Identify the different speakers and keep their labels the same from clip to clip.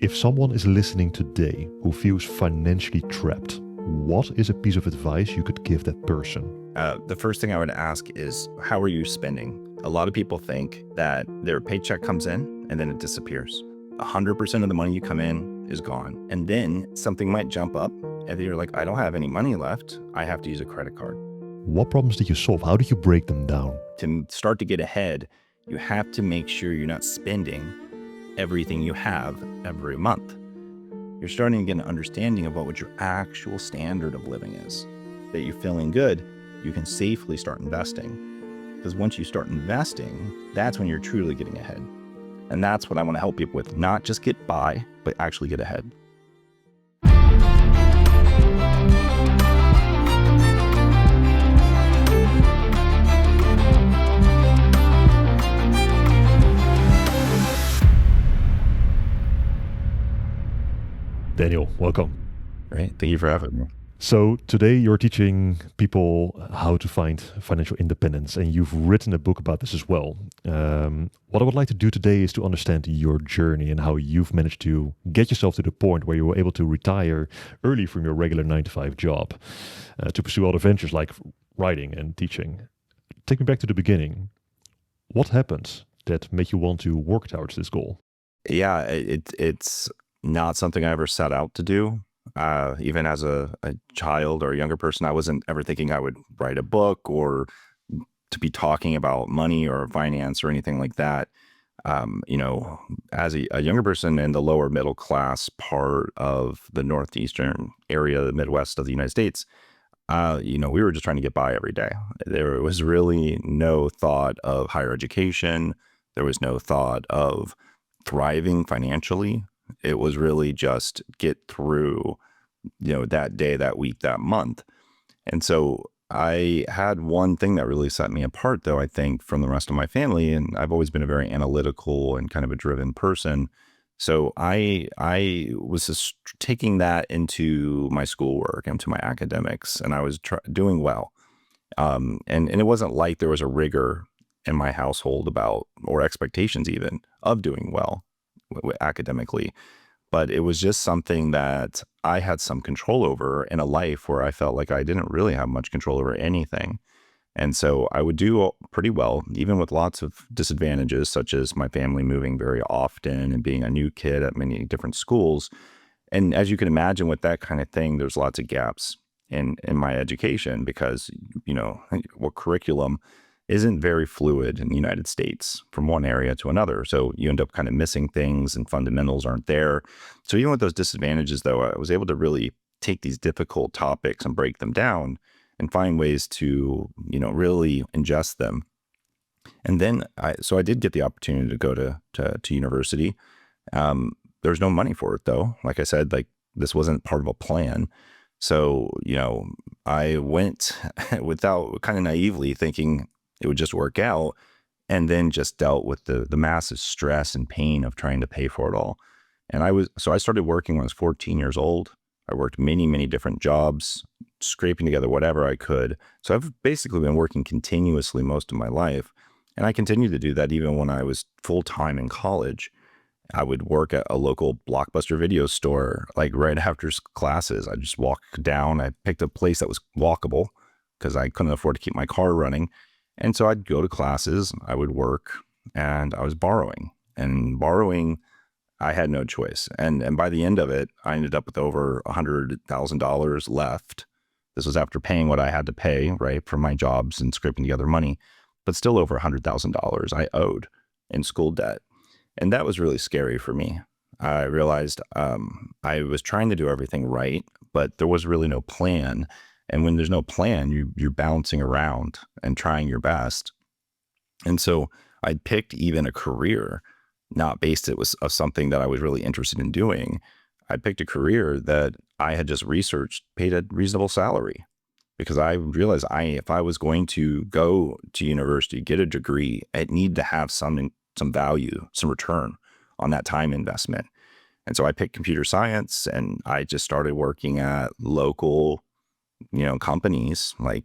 Speaker 1: If someone is listening today who feels financially trapped, what is a piece of advice you could give that person?
Speaker 2: The first thing I would ask is, how are you spending? A lot of people think that their paycheck comes in and then it disappears. 100% of the money you come in is gone. And then something might jump up and you're like, I don't have any money left. I have to use a credit card.
Speaker 1: What problems did you solve? How did you break them down?
Speaker 2: To start to get ahead, you have to make sure you're not spending everything you have every month. You're starting to get an understanding of what your actual standard of living is. That you're feeling good, you can safely start investing. Because once you start investing, that's when you're truly getting ahead. And that's what I want to help people with, not just get by, but actually get ahead.
Speaker 1: Daniel, welcome.
Speaker 2: Right? Thank you for having me.
Speaker 1: So today you're teaching people how to find financial independence, and you've written a book about this as well. What I would like to do today is to understand your journey and how you've managed to get yourself to the point where you were able to retire early from your regular 9-to-5 job to pursue other ventures like writing and teaching. Take me back to the beginning. What happened that made you want to work towards this goal?
Speaker 2: Yeah, it's not something I ever set out to do. Even as a child or a younger person, I wasn't ever thinking I would write a book or to be talking about money or finance or anything like that. As a younger person in the lower middle class part of the northeastern area, the Midwest of the United States, we were just trying to get by every day. There was really no thought of higher education. There was no thought of thriving financially. It was really just get through, that day, that week, that month. And so I had one thing that really set me apart, though, I think, from the rest of my family. And I've always been a very analytical and kind of a driven person. So I was just taking that into my schoolwork, into my academics, and I was doing well. And it wasn't like there was a rigor in my household about, or expectations even, of doing well academically, but it was just something that I had some control over in a life where I felt like I didn't really have much control over anything. And so I would do pretty well, even with lots of disadvantages, such as my family moving very often and being a new kid at many different schools. And as you can imagine with that kind of thing, there's lots of gaps in my education because, what curriculum isn't very fluid in the United States from one area to another. So you end up kind of missing things and fundamentals aren't there. So even with those disadvantages, though, I was able to really take these difficult topics and break them down and find ways to, really ingest them. And then I did get the opportunity to go to university. There's no money for it, though. Like I said, this wasn't part of a plan. So, I went without kind of naively thinking it would just work out, and then just dealt with the massive stress and pain of trying to pay for it all. And I started working when I was 14 years old. I worked many, many different jobs, scraping together whatever I could. So I've basically been working continuously most of my life. And I continued to do that even when I was full-time in college. I would work at a local Blockbuster video store, like right after classes. I just walked down. I picked a place that was walkable because I couldn't afford to keep my car running. And so I'd go to classes, I would work, and I was borrowing. And borrowing, I had no choice. And by the end of it, I ended up with over $100,000 left. This was after paying what I had to pay, right, for my jobs and scraping together money, but still over $100,000 I owed in school debt. And that was really scary for me. I realized I was trying to do everything right, but there was really no plan. And when there's no plan, you're bouncing around and trying your best. And so I picked even a career, not based it was of something that I was really interested in doing. I picked a career that I had just researched, paid a reasonable salary, because I realized if I was going to go to university, get a degree, it needed to have some value, some return on that time investment. And so I picked computer science, and I just started working at local companies, like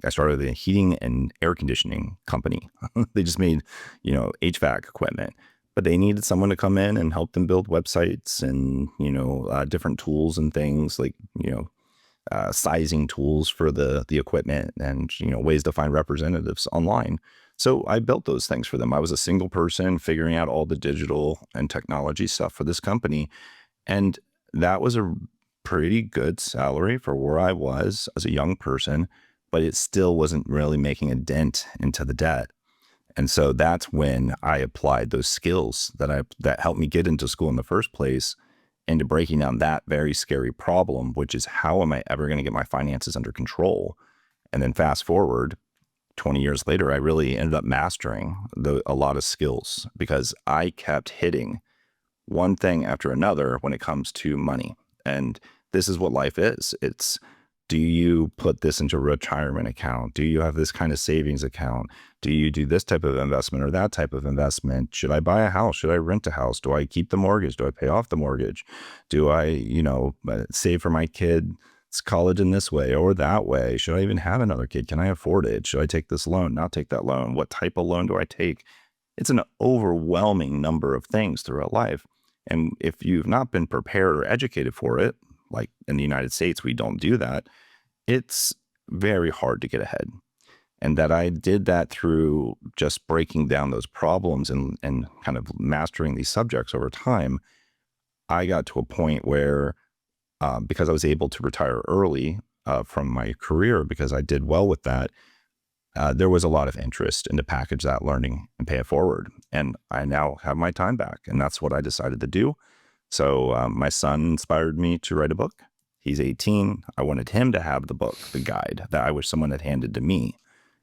Speaker 2: I started a heating and air conditioning company. They just made, HVAC equipment. but they needed someone to come in and help them build websites and, different tools and things like, sizing tools for the equipment and, ways to find representatives online. So I built those things for them. I was a single person figuring out all the digital and technology stuff for this company. And that was a pretty good salary for where I was as a young person, but it still wasn't really making a dent into the debt. And so that's when I applied those skills that helped me get into school in the first place, into breaking down that very scary problem, which is, how am I ever going to get my finances under control? And then fast forward 20 years later, I really ended up mastering a lot of skills, because I kept hitting one thing after another when it comes to money. And this is what life is. It's, do you put this into a retirement account? Do you have this kind of savings account? Do you do this type of investment or that type of investment? Should I buy a house? Should I rent a house? Do I keep the mortgage? Do I pay off the mortgage? Do I, save for my kid's college in this way or that way? Should I even have another kid? Can I afford it? Should I take this loan, not take that loan? What type of loan do I take? It's an overwhelming number of things throughout life. And if you've not been prepared or educated for it, like in the United States, we don't do that, it's very hard to get ahead. And that I did that through just breaking down those problems and kind of mastering these subjects over time. I got to a point where, because I was able to retire early from my career, because I did well with that, there was a lot of interest in to package that learning and pay it forward. And I now have my time back, and that's what I decided to do. So my son inspired me to write a book. He's 18. I wanted him to have the book, the guide that I wish someone had handed to me.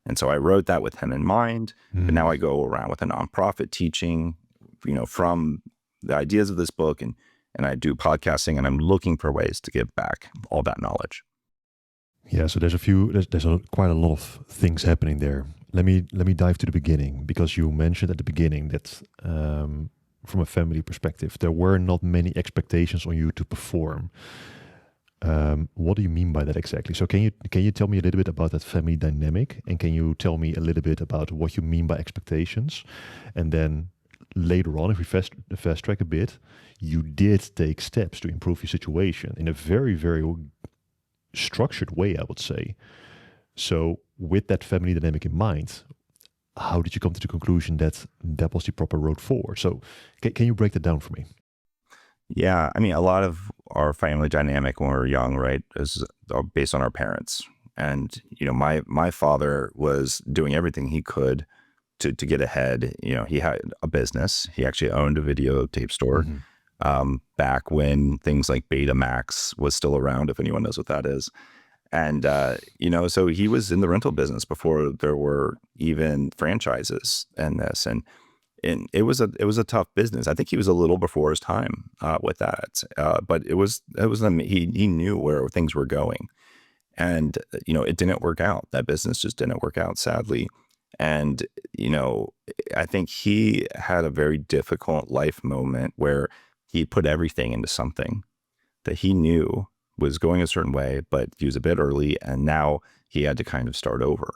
Speaker 2: And so I wrote that with him in mind. But now I go around with a nonprofit teaching, from the ideas of this book, and I do podcasting, and I'm looking for ways to give back all that knowledge.
Speaker 1: Yeah, so there's quite a lot of things happening there. Let me dive to the beginning, because you mentioned at the beginning that from a family perspective, there were not many expectations on you to perform. What do you mean by that exactly? So can you tell me a little bit about that family dynamic, and can you tell me a little bit about what you mean by expectations? And then later on, if we fast track a bit, you did take steps to improve your situation in a very, very structured way, I would say. So with that family dynamic in mind, how did you come to the conclusion that that was the proper road forward? So can you break that down for me?
Speaker 2: Yeah, I mean, a lot of our family dynamic when we were young, right, is based on our parents. And, my father was doing everything he could to get ahead. He had a business. He actually owned a videotape store. Back when things like Betamax was still around, if anyone knows what that is. And, so he was in the rental business before there were even franchises and this, and it was a tough business. I think he was a little before his time with that. But he knew where things were going, and, it didn't work out. That business just didn't work out, sadly. And, I think he had a very difficult life moment where he put everything into something that he knew was going a certain way, but he was a bit early, and now he had to kind of start over.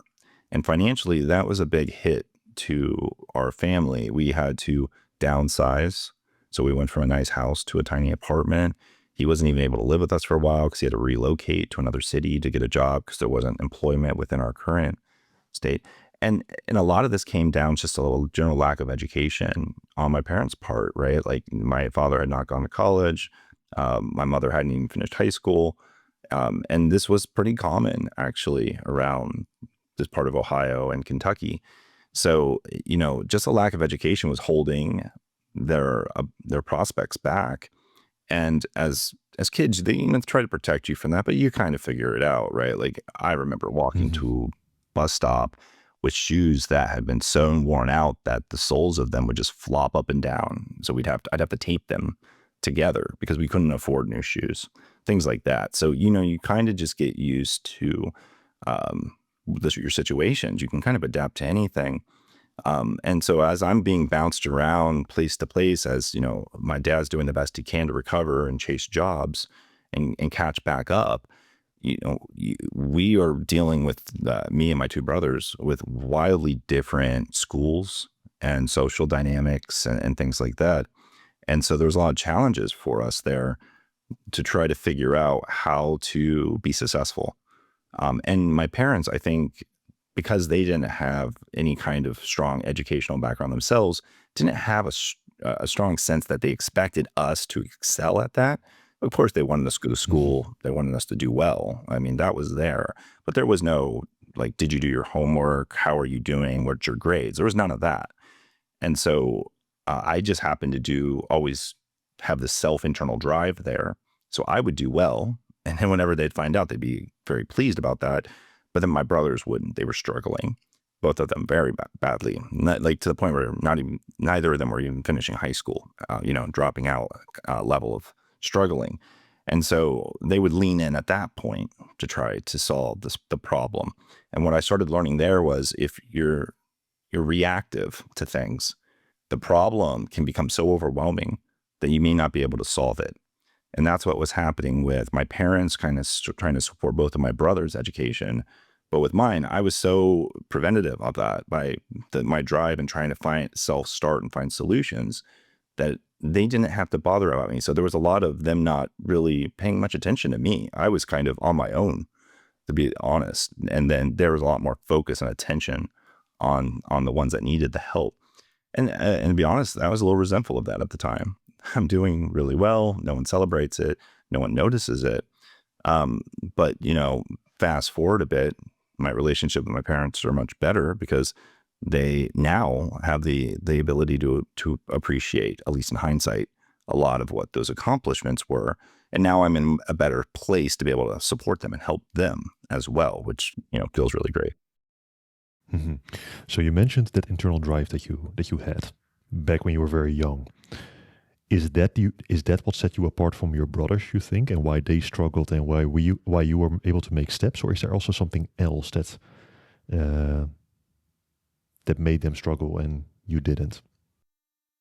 Speaker 2: And financially, that was a big hit to our family. We had to downsize. So we went from a nice house to a tiny apartment. He wasn't even able to live with us for a while because he had to relocate to another city to get a job because there wasn't employment within our current state. And a lot of this came down just a little general lack of education on my parents' part, right? Like, my father had not gone to college. My mother hadn't even finished high school. And this was pretty common, actually, around this part of Ohio and Kentucky. So, just a lack of education was holding their prospects back. And as kids, they try to protect you from that, but you kind of figure it out, right? Like, I remember walking to a bus stop with shoes that had been so worn out that the soles of them would just flop up and down. So I'd have to tape them together because we couldn't afford new shoes, things like that. So, you kind of just get used to your situations. You can kind of adapt to anything. And so as I'm being bounced around place to place, as my dad's doing the best he can to recover and chase jobs and catch back up, we are dealing with, me and my two brothers, with wildly different schools and social dynamics and things like that. And so there was a lot of challenges for us there to try to figure out how to be successful. And my parents, I think, because they didn't have any kind of strong educational background themselves, didn't have a strong sense that they expected us to excel at that. Of course, they wanted us to go to
Speaker 1: Hmm.
Speaker 2: school. They wanted us to do well. I mean, that was there. But there was no, like, did you do your homework? How are you doing? What's your grades? There was none of that. And so I just happened to always have this self-internal drive there. So I would do well. And then whenever they'd find out, they'd be very pleased about that. But then my brothers wouldn't. They were struggling, both of them very badly, like to the point where neither of them were even finishing high school, dropping out level of struggling. And so they would lean in at that point to try to solve the problem. And what I started learning there was if you're reactive to things, the problem can become so overwhelming that you may not be able to solve it. And that's what was happening with my parents, kind of trying to support both of my brothers' education. But with mine, I was so preventative of that by my drive and trying to self-start and find solutions that they didn't have to bother about me. So there was a lot of them not really paying much attention to me. I was kind of on my own, to be honest. And then there was a lot more focus and attention on the ones that needed the help. And to be honest, I was a little resentful of that at the time. I'm doing really well. No one celebrates it. No one notices it. But fast forward a bit, my relationship with my parents are much better because they now have the ability to appreciate, at least in hindsight, a lot of what those accomplishments were. And now I'm in a better place to be able to support them and help them as well, which feels really great.
Speaker 1: Hmm. So you mentioned that internal drive that you had back when you were very young. Is that what set you apart from your brothers, you think, and why they struggled and why you were able to make steps, or is there also something else uh, that made them struggle and you didn't?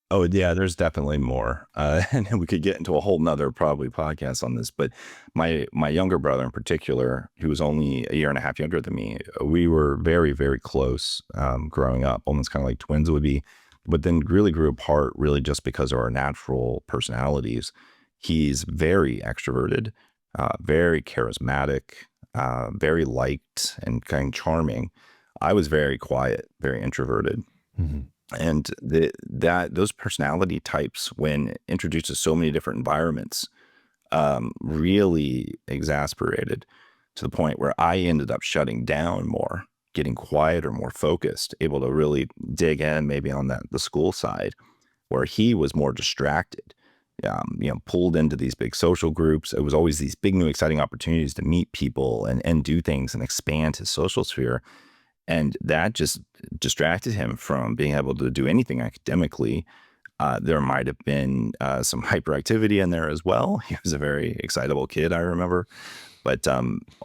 Speaker 2: Oh yeah, there's definitely more. And we could get into a whole nother probably podcast on this, but my younger brother in particular, who was only a year and a half younger than me, we were very, very close growing up, almost kind of like twins would be, but then really grew apart really just because of our natural personalities. He's very extroverted, very charismatic, very liked and kind of charming. I was very quiet, very introverted.
Speaker 1: Hmm.
Speaker 2: And those personality types, when introduced to so many different environments, really exasperated to the point where I ended up shutting down more, getting quieter, more focused, able to really dig in maybe on the school side, where he was more distracted, pulled into these big social groups. It was always these big new exciting opportunities to meet people and do things and expand his social sphere. And that just distracted him from being able to do anything academically. There might have been some hyperactivity in there as well. He was a very excitable kid, I remember. But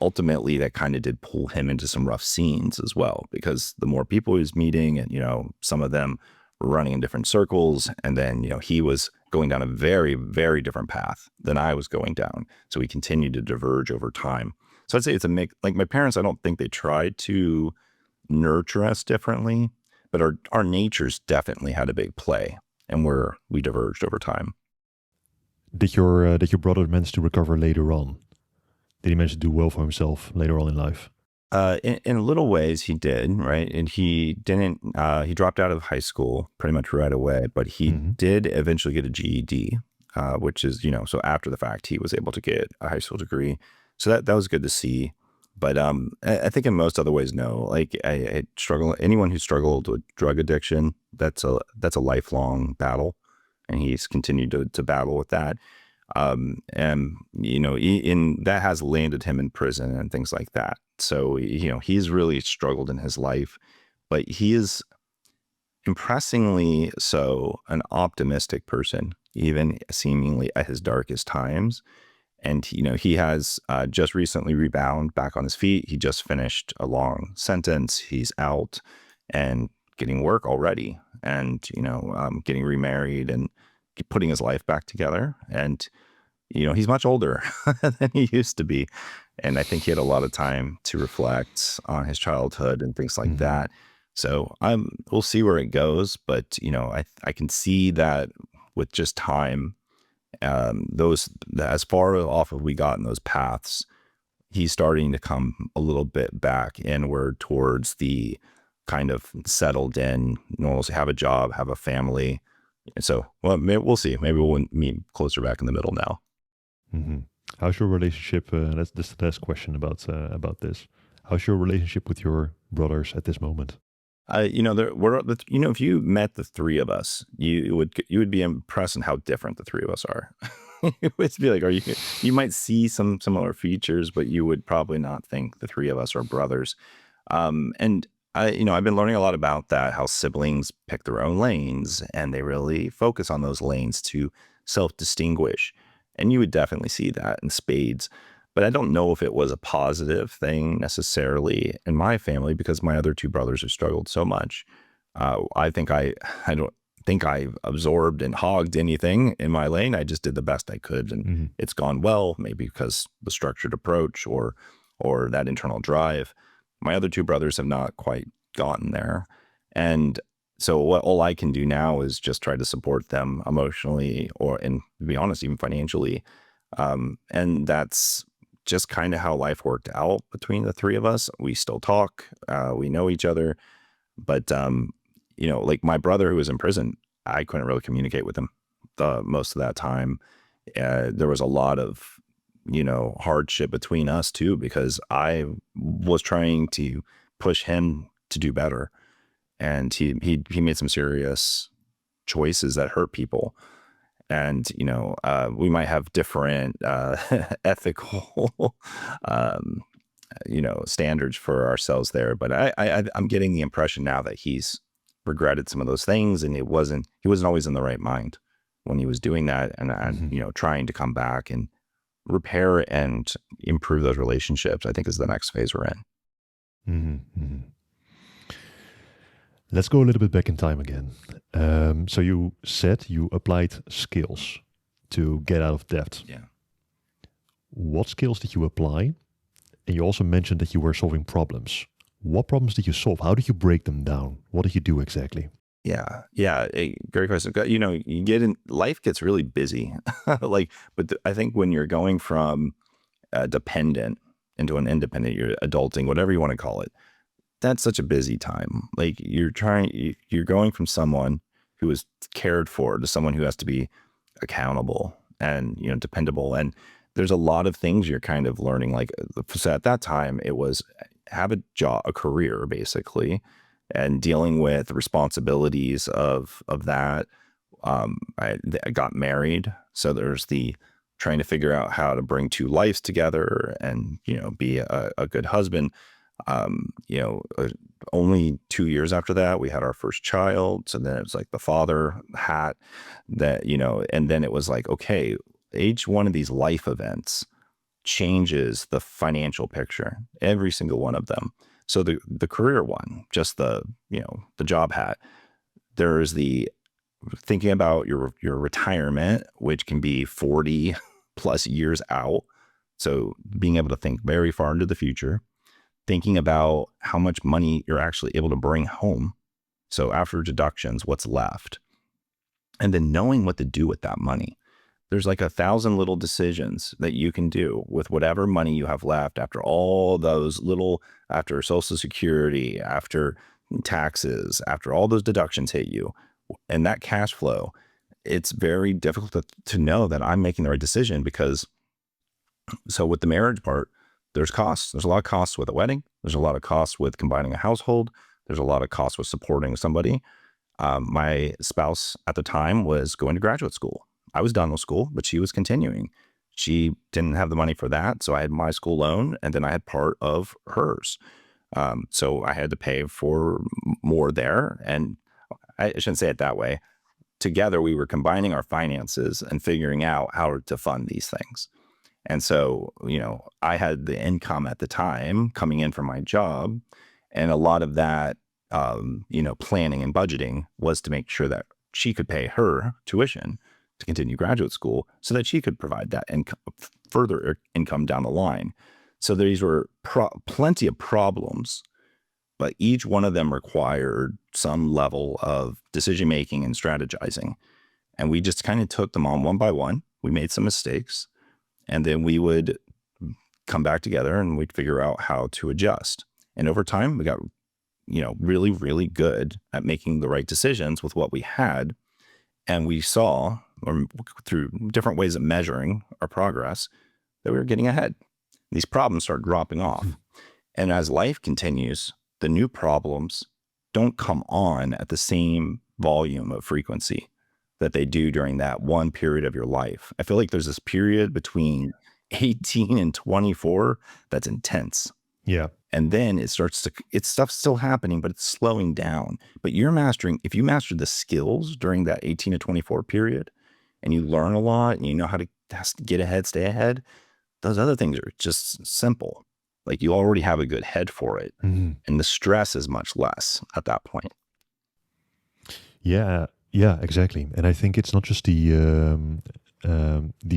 Speaker 2: ultimately, that kind of did pull him into some rough scenes as well, because the more people he was meeting, and some of them were running in different circles, and then he was going down a very, very different path than I was going down. So we continued to diverge over time. So I'd say it's a mix. Like my parents, I don't think they tried to nurture us differently, but our natures definitely had a big play, and we diverged over time.
Speaker 1: Did your brother manage to recover later on? Did he manage to do well for himself later on in life?
Speaker 2: In little ways, he did, right? And he didn't. He dropped out of high school pretty much right away, but he
Speaker 1: Hmm.
Speaker 2: did eventually get a GED, which is so after the fact he was able to get a high school degree. So that was good to see. But I think in most other ways, no. Like I struggle. Anyone who struggled with drug addiction, that's a lifelong battle, and he's continued to battle with that. And in that has landed him in prison and things like that. So he's really struggled in his life, but he is impressingly so an optimistic person, even seemingly at his darkest times. And he has just recently rebound back on his feet. He just finished a long sentence. He's out and getting work already, and getting remarried and putting his life back together. And he's much older than he used to be. And I think he had a lot of time to reflect on his childhood and things like
Speaker 1: Hmm.
Speaker 2: that. So we'll see where it goes, but I can see that with just time, those as far off as we got in those paths, he's starting to come a little bit back inward towards the kind of settled in, normalcy, have a job, have a family. And so, well, we'll see. Maybe we'll meet closer back in the middle now.
Speaker 1: Hmm. How's your relationship? That's the last question about this. How's your relationship with your brothers at this moment?
Speaker 2: If you met the three of us, you would be impressed in how different the three of us are. It would be like, you might see some similar features, but you would probably not think the three of us are brothers. And I've been learning a lot about that, how siblings pick their own lanes and they really focus on those lanes to self-distinguish. And you would definitely see that in spades. But I don't know if it was a positive thing necessarily in my family because my other two brothers have struggled so much. I don't think I absorbed and hogged anything in my lane. I just did the best I could, and
Speaker 1: Hmm.
Speaker 2: it's gone well. Maybe because the structured approach or that internal drive. My other two brothers have not quite gotten there, and so all I can do now is just try to support them emotionally, and to be honest, even financially. And that's just kind of how life worked out between the three of us. We still talk, we know each other, but like my brother who was in prison, I couldn't really communicate with him the most of that time. There was a lot of hardship between us too, because I was trying to push him to do better, and he made some serious choices that hurt people. And we might have different ethical um, standards for ourselves there, but I'm getting the impression now that he's regretted some of those things, and he wasn't always in the right mind when he was doing that, and
Speaker 1: Hmm.
Speaker 2: trying to come back and repair and improve those relationships, I think, is the next phase we're in.
Speaker 1: Hmm. Hmm. Let's go a little bit back in time again. So you said you applied skills to get out of debt.
Speaker 2: Yeah.
Speaker 1: What skills did you apply? And you also mentioned that you were solving problems. What problems did you solve? How did you break them down? What did you do exactly?
Speaker 2: Yeah. Yeah. Great question. You get in, life gets really busy. I think when you're going from dependent into an independent, you're adulting, whatever you want to call it, that's such a busy time. Like you're going from someone who is cared for to someone who has to be accountable and, dependable. And there's a lot of things you're kind of learning. So at that time, it was have a job, a career, basically, and dealing with the responsibilities of that. I got married, so there's the trying to figure out how to bring two lives together and be a good husband. um, you know, uh, Only 2 years after that, we had our first child. So then it was like the father hat and then it was like, okay, each one of these life events changes the financial picture, every single one of them. So the career one, just the job hat, there's the thinking about your retirement, which can be 40 plus years out. So being able to think very far into the future, thinking about how much money you're actually able to bring home. So after deductions, what's left? And then knowing what to do with that money. There's like 1,000 little decisions that you can do with whatever money you have left after all those little, after Social Security, after taxes, after all those deductions hit you. And that cash flow, it's very difficult to know that I'm making the right decision because so with the marriage part, there's costs. There's a lot of costs with a wedding. There's a lot of costs with combining a household. There's a lot of costs with supporting somebody. My spouse at the time was going to graduate school. I was done with school, but she was continuing. She didn't have the money for that. So I had my school loan and then I had part of hers. So I had to pay for more there. And I shouldn't say it that way. Together, we were combining our finances and figuring out how to fund these things. And so, I had the income at the time coming in from my job. And a lot of that, planning and budgeting was to make sure that she could pay her tuition to continue graduate school so that she could provide that income, further income down the line. So these were plenty of problems but each one of them required some level of decision making and strategizing. And we just kind of took them on one by one. We made some mistakes, and then we would come back together and we'd figure out how to adjust. And over time, we got, really, really good at making the right decisions with what we had. And we saw, or through different ways of measuring our progress, that we were getting ahead. These problems start dropping off. And as life continues, the new problems don't come on at the same volume of frequency that they do during that one period of your life. I feel like there's this period between 18 and 24 that's intense.
Speaker 1: Yeah.
Speaker 2: And then it's stuff still happening, but it's slowing down. But if you master the skills during that 18 to 24 period, and you learn a lot and you know how to get ahead, stay ahead, those other things are just simple. Like you already have a good head for it.
Speaker 1: Mm-hmm.
Speaker 2: And the stress is much less at that point.
Speaker 1: Yeah, exactly. And I think it's not just the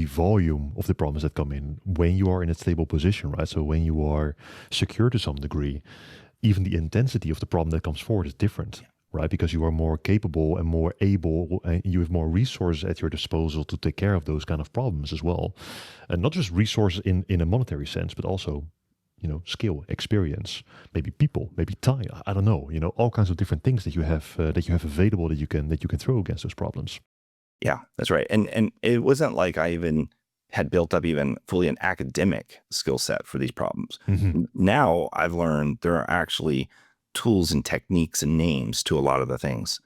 Speaker 1: volume of the problems that come in when you are in a stable position, right? So when you are secure to some degree, even the intensity of the problem that comes forward is different, right? Because you are more capable and more able, and you have more resources at your disposal to take care of those kind of problems as well. And not just resources in a monetary sense, but also, skill, experience, maybe people, maybe time. I don't know. All kinds of different things that you have available that you can throw against those problems.
Speaker 2: Yeah, that's right. And it wasn't like I even had built up even fully an academic skill set for these problems.
Speaker 1: Mm-hmm.
Speaker 2: Now I've learned there are actually tools and techniques and names to a lot of the things,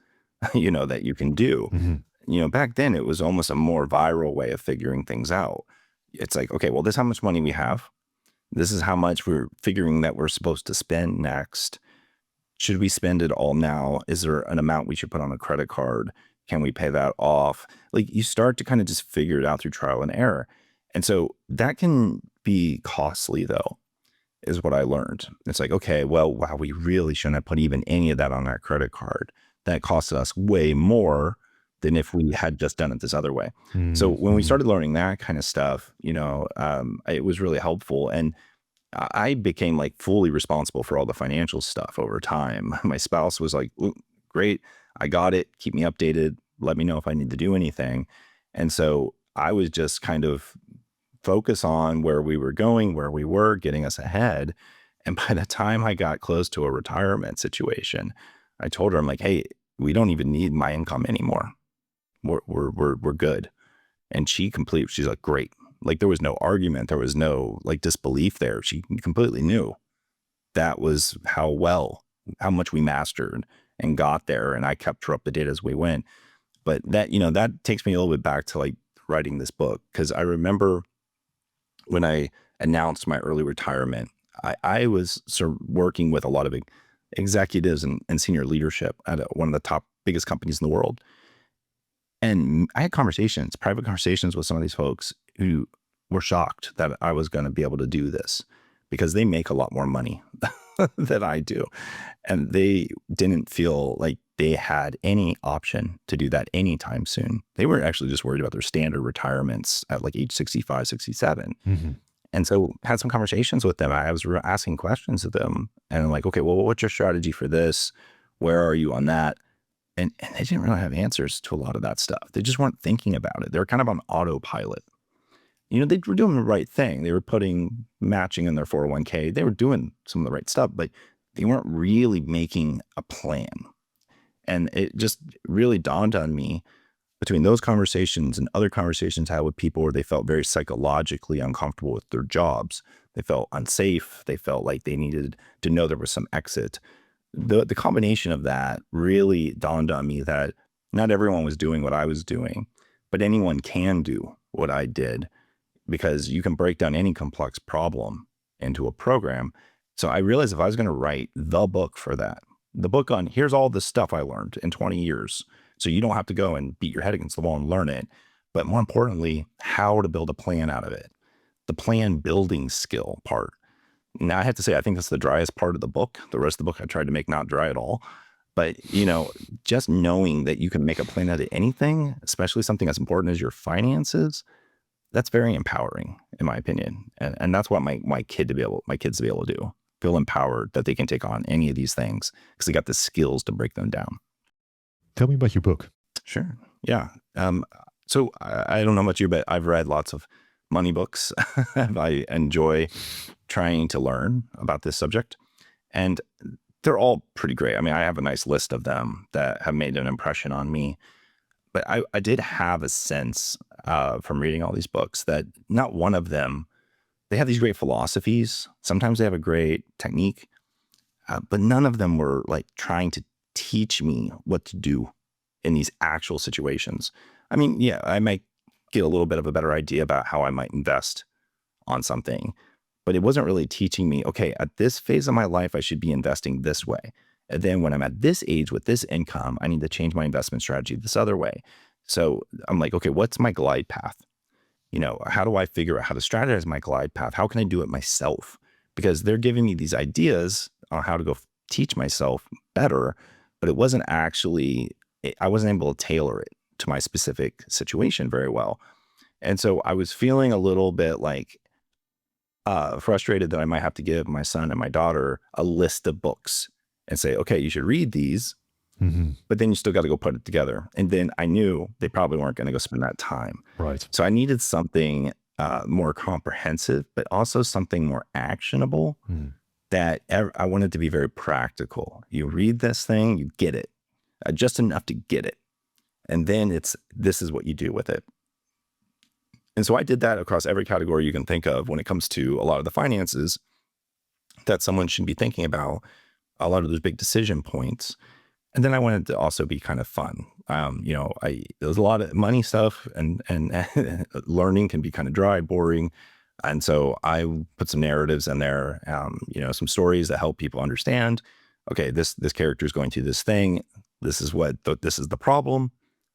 Speaker 2: that you can do.
Speaker 1: Mm-hmm.
Speaker 2: Back then it was almost a more viral way of figuring things out. It's like, okay, well, this is how much money we have. This is how much we're figuring that we're supposed to spend next. Should we spend it all now? Is there an amount we should put on a credit card? Can we pay that off? Like you start to kind of just figure it out through trial and error. And so that can be costly though, is what I learned. It's like, okay, well, wow, we really shouldn't have put even any of that on that credit card. That costs us way more than if we had just done it this other way.
Speaker 1: Mm-hmm.
Speaker 2: So when we started learning that kind of stuff, it was really helpful. And I became like fully responsible for all the financial stuff over time. My spouse was like, great, I got it. Keep me updated. Let me know if I need to do anything. And so I was just kind of focus on where we were going, where we were, getting us ahead. And by the time I got close to a retirement situation, I told her, I'm like, hey, we don't even need my income anymore. We're good. And she's like, great. Like there was no argument. There was no like disbelief there. She completely knew that was how much we mastered and got there. And I kept her up to date as we went. But that, that takes me a little bit back to like writing this book. Cause I remember when I announced my early retirement, I was sort of working with a lot of executives and senior leadership at one of the top biggest companies in the world. And I had private conversations with some of these folks who were shocked that I was going to be able to do this because they make a lot more money than I do. And they didn't feel like they had any option to do that anytime soon. They were actually just worried about their standard retirements at like age 65, 67.
Speaker 1: Mm-hmm.
Speaker 2: And so had some conversations with them. I was asking questions of them and I'm like, okay, well, what's your strategy for this? Where are you on that? And they didn't really have answers to a lot of that stuff. They just weren't thinking about it. They were kind of on autopilot. They were doing the right thing. They were putting matching in their 401k. They were doing some of the right stuff, but they weren't really making a plan. And it just really dawned on me between those conversations and other conversations I had with people where they felt very psychologically uncomfortable with their jobs. They felt unsafe. They felt like they needed to know there was some exit. The combination of that really dawned on me that not everyone was doing what I was doing, but anyone can do what I did because you can break down any complex problem into a program. So I realized if I was going to write the book for that, the book on here's all the stuff I learned in 20 years. So you don't have to go and beat your head against the wall and learn it. But more importantly, how to build a plan out of it, the plan building skill part. Now, I have to say, I think that's the driest part of the book. The rest of the book I tried to make not dry at all. But, just knowing that you can make a plan out of anything, especially something as important as your finances, that's very empowering, in my opinion. And that's what my kids to be able to do. feel empowered that they can take on any of these things because they got the skills to break them down.
Speaker 1: Tell me about your book.
Speaker 2: Sure. Yeah. So I don't know about you, but I've read lots of money books. I enjoy trying to learn about this subject, and they're all pretty great. I mean, I have a nice list of them that have made an impression on me, but I did have a sense from reading all these books that not one of them, they have these great philosophies. Sometimes they have a great technique, but none of them were like trying to teach me what to do in these actual situations. I mean, yeah, I might get a little bit of a better idea about how I might invest on something, but it wasn't really teaching me, okay, at this phase of my life, I should be investing this way. And then when I'm at this age with this income, I need to change my investment strategy this other way. So I'm like, okay, what's my glide path? You know, how do I figure out how to strategize my glide path? How can I do it myself? Because they're giving me these ideas on how to go teach myself better, but it wasn't actually, I wasn't able to tailor it to my specific situation very well. And so I was feeling a little bit like frustrated that I might have to give my son and my daughter a list of books and say, okay, you should read these, but then you still got to go put it together. And then I knew they probably weren't going to go spend that time.
Speaker 1: Right.
Speaker 2: So I needed something more comprehensive, but also something more actionable that I wanted to be very practical. You read this thing, you get it, just enough to get it. And then this is what you do with it. And so I did that across every category you can think of when it comes to a lot of the finances that someone should be thinking about, a lot of those big decision points. And then I wanted to also be kind of fun. There's a lot of money stuff and learning can be kind of dry, boring. And so I put some narratives in there, some stories that help people understand, okay, this character is going through this thing. This is this is the problem.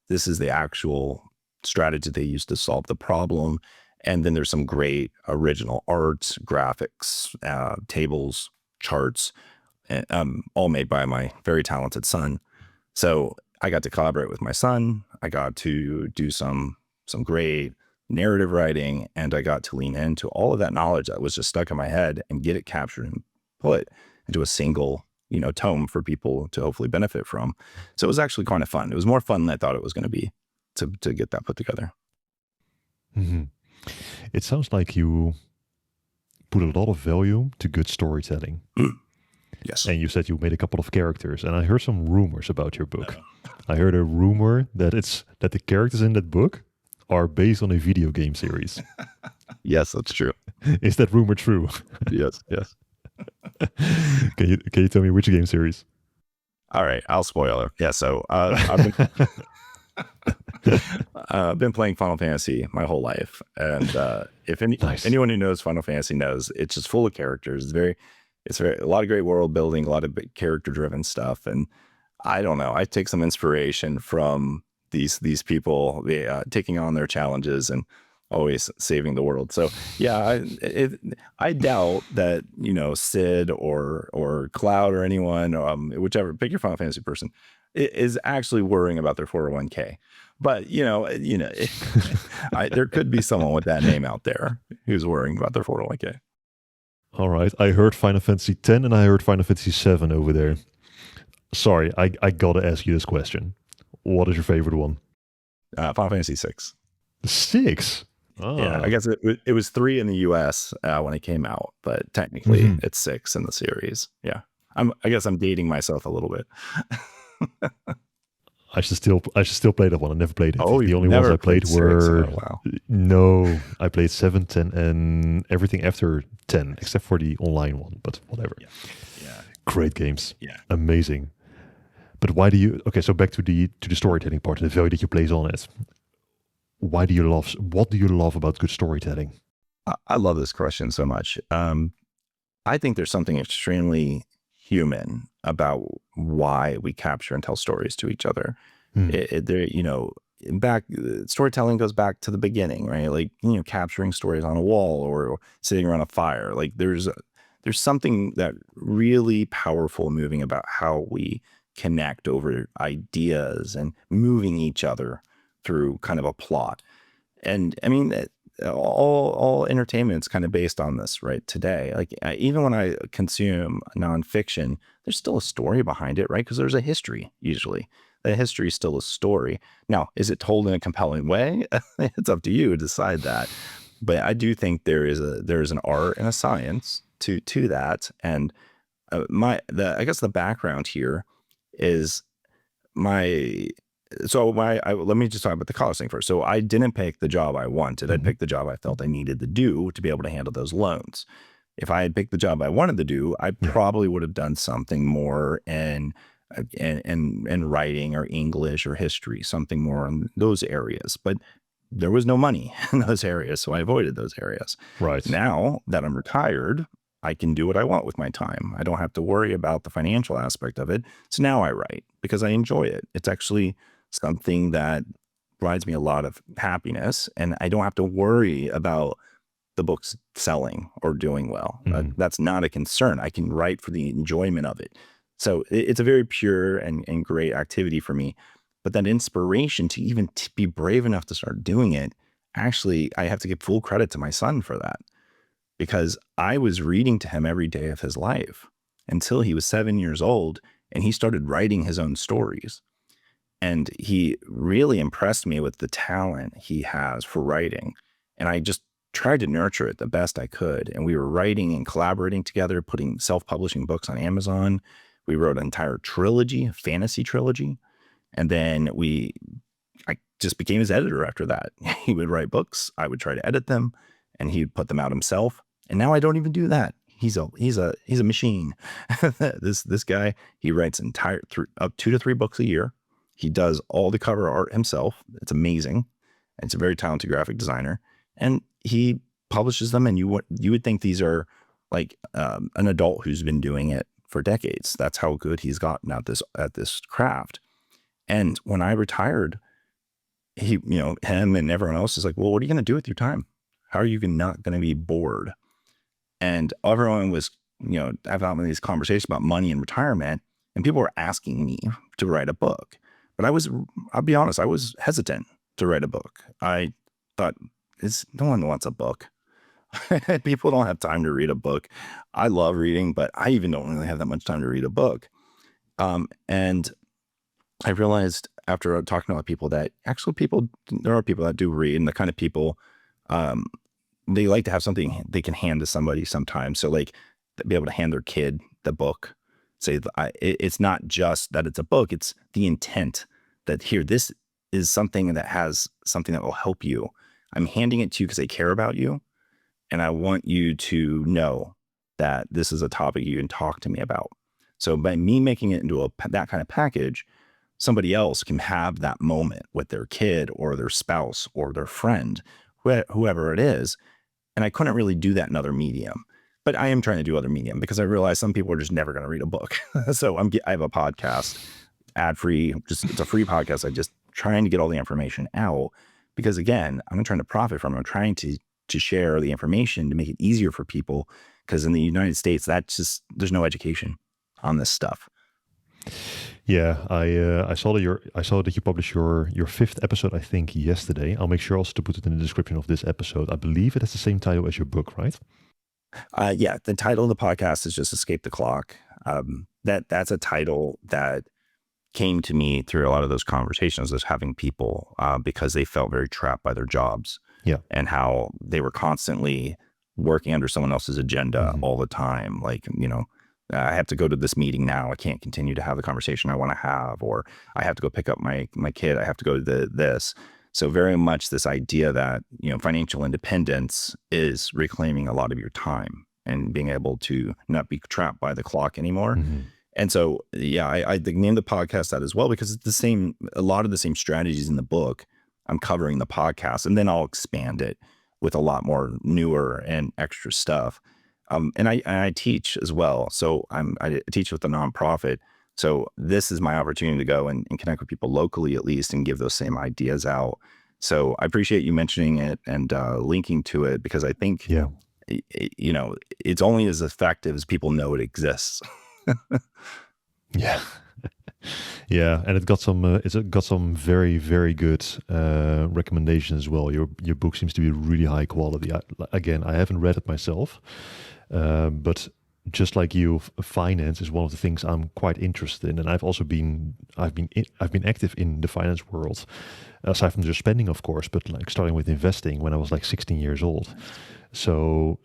Speaker 2: This is the actual strategy they use to solve the problem. And then there's some great original art, graphics, tables, charts, all made by my very talented son. So I got to collaborate with my son. I got to do some great narrative writing, and I got to lean into all of that knowledge that was just stuck in my head and get it captured and put into a single, tome for people to hopefully benefit from. So it was actually kind of fun. It was more fun than I thought it was going to be to get that put together.
Speaker 1: It sounds like you put a lot of value to good storytelling.
Speaker 2: Yes.
Speaker 1: And you said you made a couple of characters, and I heard some rumors about your book. I heard a rumor that the characters in that book are based on a video game series.
Speaker 2: Yes, that's true.
Speaker 1: Is that rumor true?
Speaker 2: Yes.
Speaker 1: Can you tell me which game series?
Speaker 2: All right, I'll spoil it. Yeah, so I've been playing Final Fantasy my whole life, and if anyone who knows Final Fantasy knows, it's just full of characters. It's very a lot of great world building, a lot of character driven stuff, and I don't know. I take some inspiration from these people taking on their challenges and always saving the world. So yeah, I doubt that Sid or Cloud or anyone, whichever, pick your Final Fantasy person, is actually worrying about their 401k. But there could be someone with that name out there who's worrying about their 401k.
Speaker 1: All right, I heard Final Fantasy 10 and I heard Final Fantasy 7 over there. Sorry, I gotta ask you this question. What is your favorite one?
Speaker 2: Final Fantasy 6.
Speaker 1: 6? Oh.
Speaker 2: Yeah, I guess it was 3 in the US when it came out, but technically it's 6 in the series. Yeah, I guess I'm dating myself a little bit.
Speaker 1: I should still play that one. I never played it.
Speaker 2: Oh,
Speaker 1: the only ones I played were
Speaker 2: wow.
Speaker 1: No, I played 7, 10, and everything after 10, except for the online one. But whatever.
Speaker 2: Yeah.
Speaker 1: Great games.
Speaker 2: Yeah.
Speaker 1: Amazing. But why do you? Okay, so back to the storytelling part, the value that you place on it. What do you love about good storytelling?
Speaker 2: I love this question so much. I think there's something extremely human about why we capture and tell stories to each other. Storytelling goes back to the beginning, right? Like, capturing stories on a wall or sitting around a fire. Like there's something that really powerful and moving about how we connect over ideas and moving each other through kind of a plot. And I mean, all entertainment's kind of based on this, right? Today, like even when I consume nonfiction, there's still a story behind it, right? Because there's a history usually. The history is still a story. Now, is it told in a compelling way? It's up to you to decide that. But I do think there is an art and a science to that. And I guess the background here is let me just talk about the college thing first. So I didn't pick the job I wanted. I picked the job I felt I needed to do to be able to handle those loans. If I had picked the job I wanted to do, I probably would have done something more in writing or English or history, something more in those areas. But there was no money in those areas, so I avoided those areas.
Speaker 1: Right.
Speaker 2: Now that I'm retired, I can do what I want with my time. I don't have to worry about the financial aspect of it. So now I write because I enjoy it. It's actually something that provides me a lot of happiness, and I don't have to worry about the books selling or doing well. That's not a concern. I can write for the enjoyment of it. So it's a very pure and great activity for me. But that inspiration to even be brave enough to start doing it, actually, I have to give full credit to my son for that, because I was reading to him every day of his life until he was 7 years old, and he started writing his own stories. And he really impressed me with the talent he has for writing. And I just tried to nurture it the best I could. And we were writing and collaborating together, putting self-publishing books on Amazon. We wrote an entire trilogy, a fantasy trilogy. And then I just became his editor after that. He would write books, I would try to edit them, and he'd put them out himself. And now I don't even do that. He's a machine. This guy, he writes up 2 to 3 books a year. He does all the cover art himself. It's amazing. And it's a very talented graphic designer. And he publishes them, and you would think these are like an adult who's been doing it for decades. That's how good he's gotten at this craft. And when I retired, him and everyone else is like, well, what are you going to do with your time? How are you not going to be bored? And everyone was, I've had these conversations about money and retirement, and people were asking me to write a book. But I'll be honest, I was hesitant to write a book. I thought, no one wants a book. People don't have time to read a book. I love reading, but I even don't really have that much time to read a book. And I realized after talking to a lot of people that actually there are people that do read, and the kind of people, they like to have something they can hand to somebody sometimes. So like be able to hand their kid the book, say, it's not just that it's a book, it's the intent that here, this is something that will help you. I'm handing it to you because I care about you. And I want you to know that this is a topic you can talk to me about. So by me making it into that kind of package, somebody else can have that moment with their kid or their spouse or their friend, whoever it is. And I couldn't really do that in other medium, but I am trying to do other medium because I realize some people are just never going to read a book. So I have a podcast, ad-free, it's a free podcast. I'm just trying to get all the information out because again, I'm not trying to profit from it. I'm trying to share the information to make it easier for people. Because in the United States, there's no education on this stuff.
Speaker 1: Yeah, I saw that you published your 5th episode, I think, yesterday. I'll make sure also to put it in the description of this episode. I believe it has the same title as your book, right?
Speaker 2: Yeah, the title of the podcast is just Escape the Clock. That's a title that came to me through a lot of those conversations, as having people because they felt very trapped by their jobs.
Speaker 1: Yeah,
Speaker 2: and how they were constantly working under someone else's agenda all the time. Like, I have to go to this meeting now. I can't continue to have the conversation I want to have, or I have to go pick up my kid. I have to go to this. So very much this idea that, financial independence is reclaiming a lot of your time and being able to not be trapped by the clock anymore. And so, yeah, I named the podcast that as well, because it's a lot of the same strategies in the book I'm covering the podcast, and then I'll expand it with a lot more newer and extra stuff. And I teach as well. So I teach with a nonprofit. So this is my opportunity to go and connect with people locally, at least, and give those same ideas out. So I appreciate you mentioning it and linking to it, because I think, it's only as effective as people know it exists.
Speaker 1: Yeah. Yeah, and it's got some very very good recommendations as well. Your book seems to be really high quality. Again, I haven't read it myself, but just like you, finance is one of the things I'm quite interested in, and I've been active in the finance world, aside from just spending, of course, but like starting with investing when I was like 16 years old. So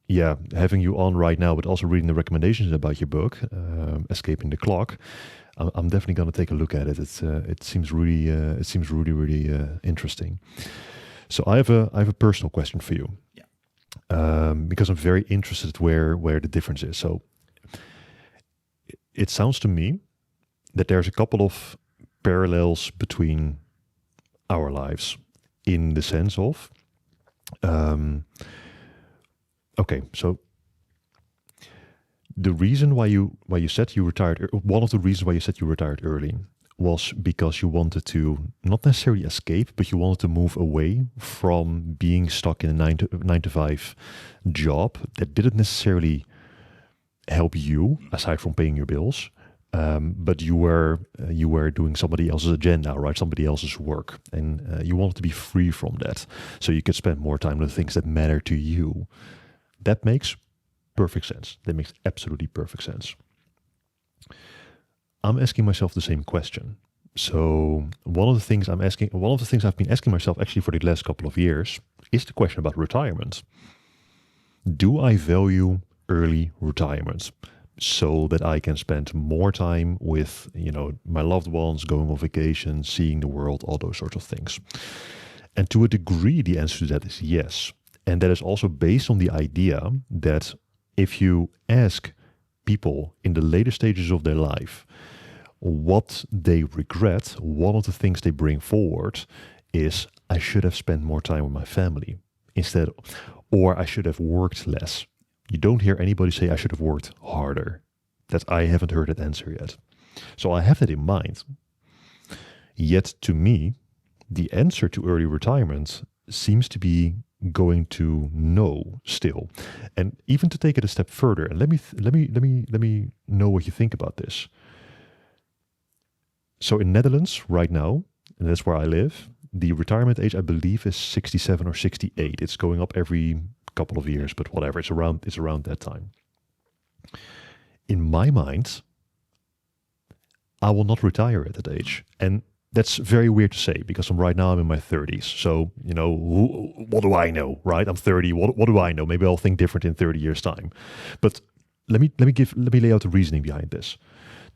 Speaker 1: yeah, having you on right now, but also reading the recommendations about your book, Escaping the Clock, I'm definitely going to take a look at it. It seems really really interesting. So I have a personal question for you,
Speaker 2: Yeah.
Speaker 1: because I'm very interested where the difference is. So it sounds to me that there's a couple of parallels between our lives, in the sense of, um, okay, so the reason why you said you retired, one of the reasons why you said you retired early was because you wanted to not necessarily escape, but you wanted to move away from being stuck in a nine to five job that didn't necessarily help you aside from paying your bills. But you were doing somebody else's agenda, right? Somebody else's work, and you wanted to be free from that, so you could spend more time on the things that matter to you. That makes perfect sense. That makes absolutely perfect sense. I'm asking myself the same question. So one of the things I've been asking myself actually for the last couple of years is the question about retirement. Do I value early retirement so that I can spend more time with, my loved ones, going on vacation, seeing the world, all those sorts of things? And to a degree, the answer to that is yes. And that is also based on the idea that if you ask people in the later stages of their life what they regret, one of the things they bring forward is, I should have spent more time with my family instead, or I should have worked less. You don't hear anybody say, I should have worked harder. That I haven't heard that answer yet. So I have that in mind. Yet to me, the answer to early retirement seems to be going to no still. And even to take it a step further, and let me know what you think about this. So in Netherlands right now, and that's where I live, the retirement age I believe is 67 or 68. It's going up every couple of years, but whatever, it's around that time. In my mind, I will not retire at that age. And that's very weird to say because right now I'm in my 30s. So, what do I know, right? I'm 30. What do I know? Maybe I'll think different in 30 years time. But let me lay out the reasoning behind this.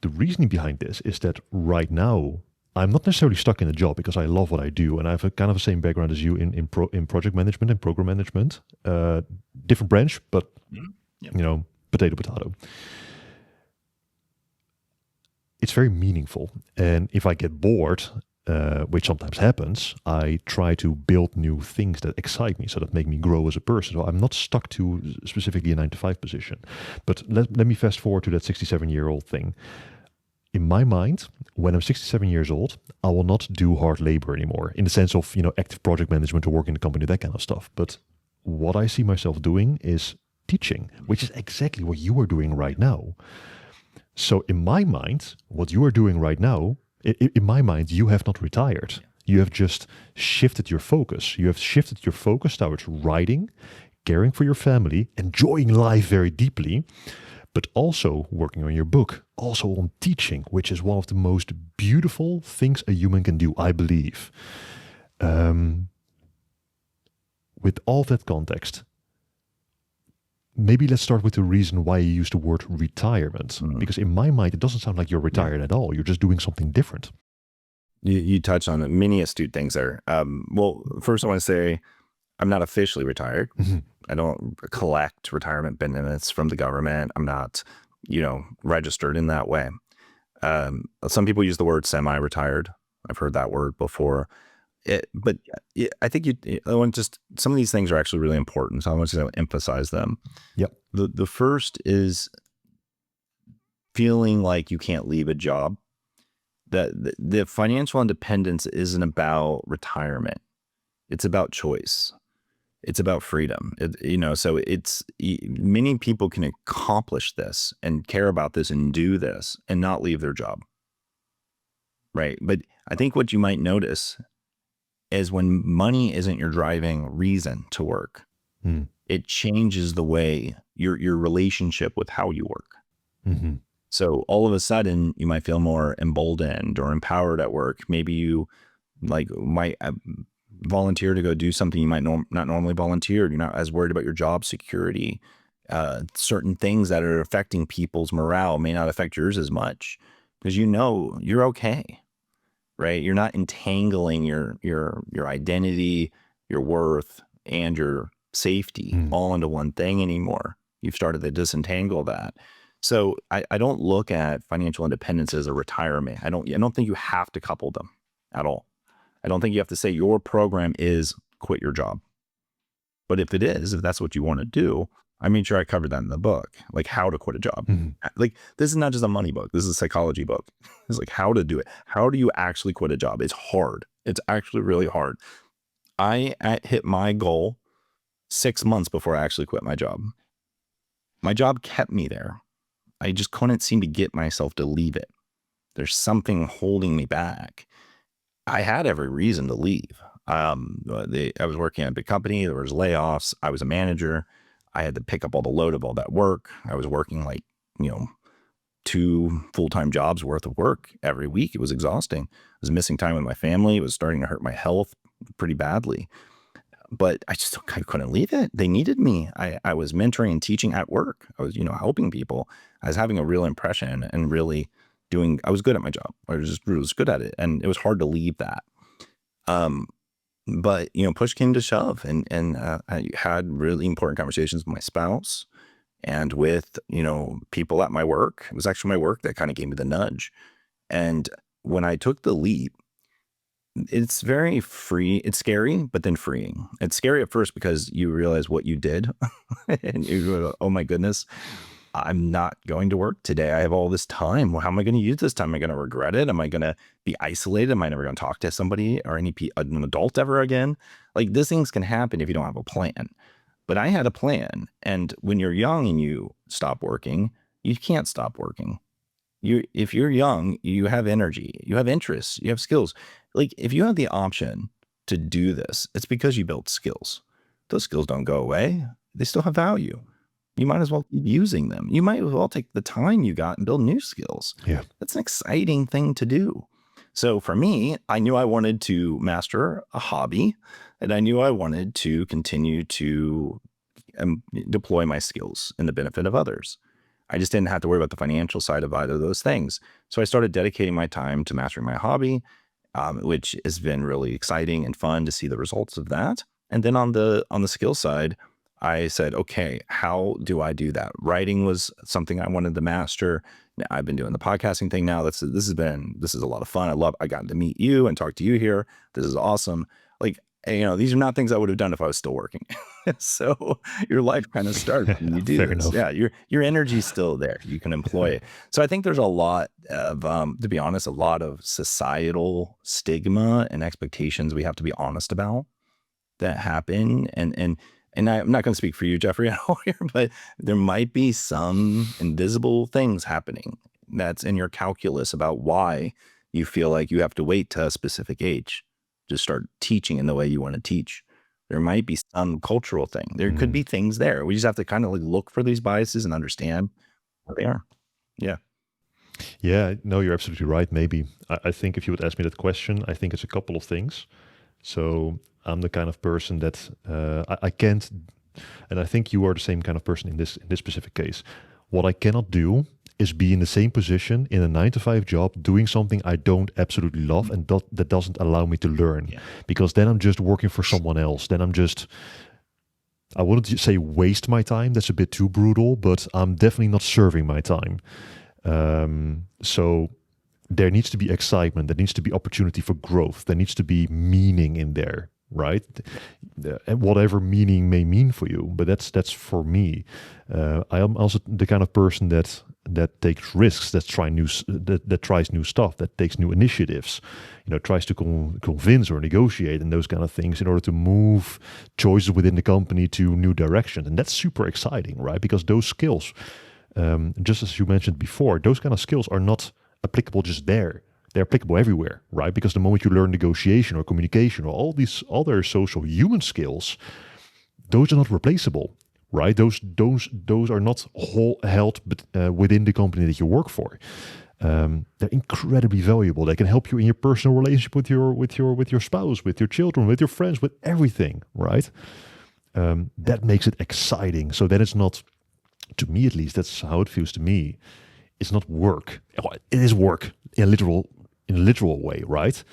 Speaker 1: The reasoning behind this is that right now I'm not necessarily stuck in a job because I love what I do, and I have a kind of the same background as you in project management and program management. Different branch, but
Speaker 2: Yep.
Speaker 1: potato potato. It's very meaningful, and if I get bored, which sometimes happens, I try to build new things that excite me, so that make me grow as a person. So I'm not stuck to specifically a 9 to 5 position. But let me fast forward to that 67-year-old thing. In my mind, when I'm 67 years old, I will not do hard labor anymore in the sense of, active project management or work in the company, that kind of stuff. But what I see myself doing is teaching, which is exactly what you are doing right now. So in my mind, what you are doing right now, in my mind, you have not retired. You have just shifted your focus. You have shifted your focus towards writing, caring for your family, enjoying life very deeply, but also working on your book, also on teaching, which is one of the most beautiful things a human can do, I believe. With all that context, maybe let's start with the reason why you use the word retirement. Because in my mind, it doesn't sound like you're retired at all. You're just doing something different.
Speaker 2: You touch on many astute things there. Well, first I want to say I'm not officially retired. I don't collect retirement benefits from the government. I'm not, registered in that way. Some people use the word semi-retired. I've heard that word before. But I think some of these things are actually really important. So I want to emphasize them.
Speaker 1: Yep.
Speaker 2: The first is feeling like you can't leave a job. That the financial independence isn't about retirement. It's about choice. It's about freedom. So many people can accomplish this and care about this and do this and not leave their job. Right. But I think what you might notice is when money isn't your driving reason to work, it changes the way your relationship with how you work.
Speaker 1: Mm-hmm.
Speaker 2: So all of a sudden you might feel more emboldened or empowered at work. Maybe you might volunteer to go do something you might not normally volunteer. You're not as worried about your job security. Certain things that are affecting people's morale may not affect yours as much because you're okay, right? You're not entangling your identity, your worth, and your safety all into one thing anymore. You've started to disentangle that. So I don't look at financial independence as a retirement. I don't think you have to couple them at all. I don't think you have to say your program is quit your job. But if that's what you want to do, I made sure I covered that in the book, like how to quit a job. Like this is not just a money book. This is a psychology book. It's like how to do it. How do you actually quit a job? It's hard. It's actually really hard. I hit my goal 6 months before I actually quit my job. My job kept me there. I just couldn't seem to get myself to leave it. There's something holding me back. I had every reason to leave. I was working at a big company. There was layoffs. I was a manager. I had to pick up all the load of all that work. I was working 2 full-time jobs worth of work every week. It was exhausting. I was missing time with my family. It was starting to hurt my health pretty badly. But I couldn't leave it. They needed me. I was mentoring and teaching at work. I was, helping people. I was having a real impression and really I was good at my job. I was good at it. And it was hard to leave that. But, push came to shove and I had really important conversations with my spouse and with, people at my work. It was actually my work that kind of gave me the nudge. And when I took the leap, it's very free. It's scary, but then freeing. It's scary at first because you realize what you did and you go, oh my goodness, I'm not going to work today. I have all this time. Well, how am I going to use this time? Am I going to regret it? Am I going to be isolated? Am I never going to talk to somebody or an adult ever again? Like these things can happen if you don't have a plan. But I had a plan. And when you're young and you stop working, you can't stop working. If you're young, you have energy, you have interests, you have skills. Like if you have the option to do this, it's because you built skills. Those skills don't go away. They still have value. You might as well keep using them. You might as well take the time you got and build new skills.
Speaker 1: Yeah.
Speaker 2: That's an exciting thing to do. So for me, I knew I wanted to master a hobby and I knew I wanted to continue to deploy my skills in the benefit of others. I just didn't have to worry about the financial side of either of those things. So I started dedicating my time to mastering my hobby, which has been really exciting and fun to see the results of that. And then on the skill side, I said, okay, how do I do that? Writing was something I wanted to master. I've been doing the podcasting thing now. This is a lot of fun. I got to meet you and talk to you here. This is awesome. Like, these are not things I would have done if I was still working. So your life kind of starts when you do
Speaker 1: Fair
Speaker 2: this.
Speaker 1: enough.
Speaker 2: Yeah, your energy's still there. You can employ it. So I think there's a lot of, to be honest, a lot of societal stigma and expectations we have to be honest about that happen. And I'm not going to speak for you, Jeffrey, at all here, but there might be some invisible things happening that's in your calculus about why you feel like you have to wait to a specific age to start teaching in the way you want to teach. There might be some cultural thing. There could be things there. We just have to kind of look for these biases and understand what they are. Yeah.
Speaker 1: Yeah, no, you're absolutely right. Maybe. I think if you would ask me that question, I think it's a couple of things. So I'm the kind of person that I can't, and I think you are the same kind of person in this specific case. What I cannot do is be in the same position in a 9-to-5 job doing something I don't absolutely love and that doesn't allow me to learn.
Speaker 2: Yeah.
Speaker 1: Because then I'm just working for someone else. Then I wouldn't say waste my time. That's a bit too brutal, but I'm definitely not serving my time. So there needs to be excitement. There needs to be opportunity for growth. There needs to be meaning in there, right? And whatever meaning may mean for you, but that's for me. I am also the kind of person that that takes risks, that tries new stuff, that takes new initiatives, tries to convince or negotiate and those kind of things in order to move choices within the company to new directions. And that's super exciting, right? Because those skills, just as you mentioned before, those kind of skills are not applicable just there. They're applicable everywhere, right? Because the moment you learn negotiation or communication or all these other social human skills, those are not replaceable, right? Those are not held within the company that you work for. They're incredibly valuable. They can help you in your personal relationship with your spouse, with your children, with your friends, with everything, right? That makes it exciting. So then it's not, to me at least, that's how it feels to me. It's not work. It is work in a literal way, right?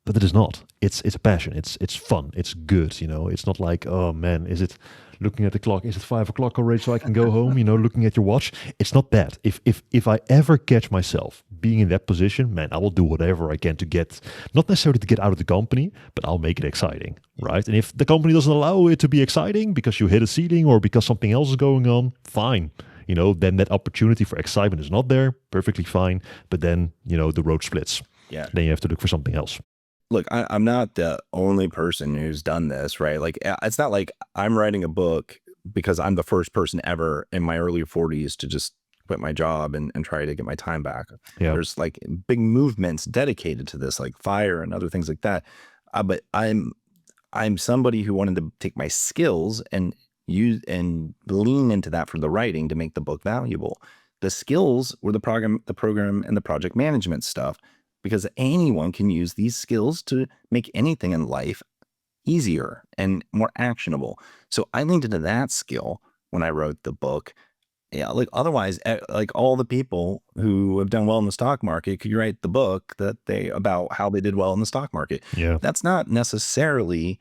Speaker 1: But it is not. It's a passion. It's fun. It's good. It's not like, oh man, is it looking at the clock? Is it 5 o'clock already so I can go home? Looking at your watch. It's not that. If I ever catch myself being in that position, man, I will do whatever I can to get, not necessarily to get out of the company, but I'll make it exciting, right? And if the company doesn't allow it to be exciting because you hit a ceiling or because something else is going on, fine. Then that opportunity for excitement is not there. Perfectly fine. But then, the road splits.
Speaker 2: Yeah.
Speaker 1: Then you have to look for something else.
Speaker 2: Look, I'm not the only person who's done this, right? Like, it's not like I'm writing a book because I'm the first person ever in my early 40s to just quit my job and try to get my time back.
Speaker 1: Yeah.
Speaker 2: There's like big movements dedicated to this, like FIRE and other things like that. But I'm somebody who wanted to take my skills and use and lean into that for the writing to make the book valuable. The skills were the program and the project management stuff, because anyone can use these skills to make anything in life easier and more actionable. So I leaned into that skill when I wrote the book. Yeah, like otherwise, like all the people who have done well in the stock market could write the book about how they did well in the stock market.
Speaker 1: Yeah.
Speaker 2: That's not necessarily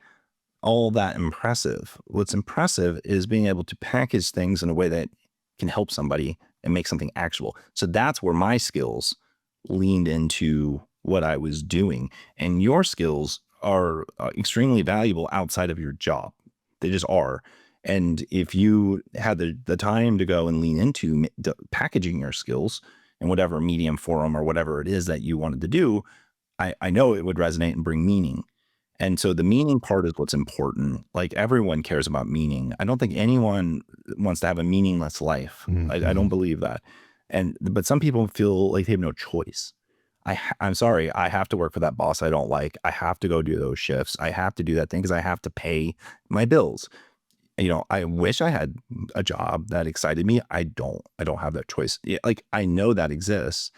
Speaker 2: all that impressive. What's impressive is being able to package things in a way that can help somebody and make something actual. So that's where my skills leaned into what I was doing. And your skills are extremely valuable outside of your job. They just are. And if you had the time to go and lean into packaging your skills in whatever medium, forum, or whatever it is that you wanted to do, I know it would resonate and bring meaning. And so the meaning part is what's important. Like, everyone cares about meaning. I don't think anyone wants to have a meaningless life.
Speaker 1: Mm-hmm.
Speaker 2: I don't believe that. But some people feel like they have no choice. I'm sorry, I have to work for that boss I don't like. I have to go do those shifts. I have to do that thing because I have to pay my bills. I wish I had a job that excited me. I don't have that choice. Like, I know that exists.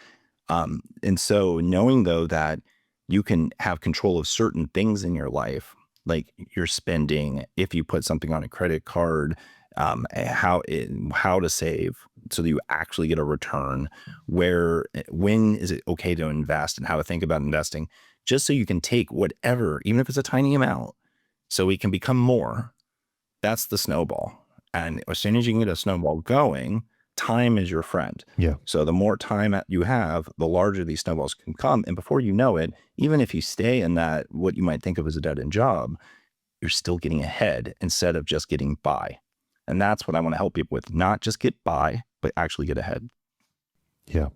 Speaker 2: And so knowing though that you can have control of certain things in your life, like your spending, if you put something on a credit card, how to save so that you actually get a return, when is it okay to invest, and how to think about investing, just so you can take whatever, even if it's a tiny amount, so it can become more. That's the snowball. And as soon as you can get a snowball going, time is your friend.
Speaker 1: Yeah.
Speaker 2: So the more time you have, the larger these snowballs can come. And before you know it, even if you stay in that, what you might think of as a dead-end job, you're still getting ahead instead of just getting by. And that's what I want to help people with. Not just get by, but actually get ahead.
Speaker 1: Yeah.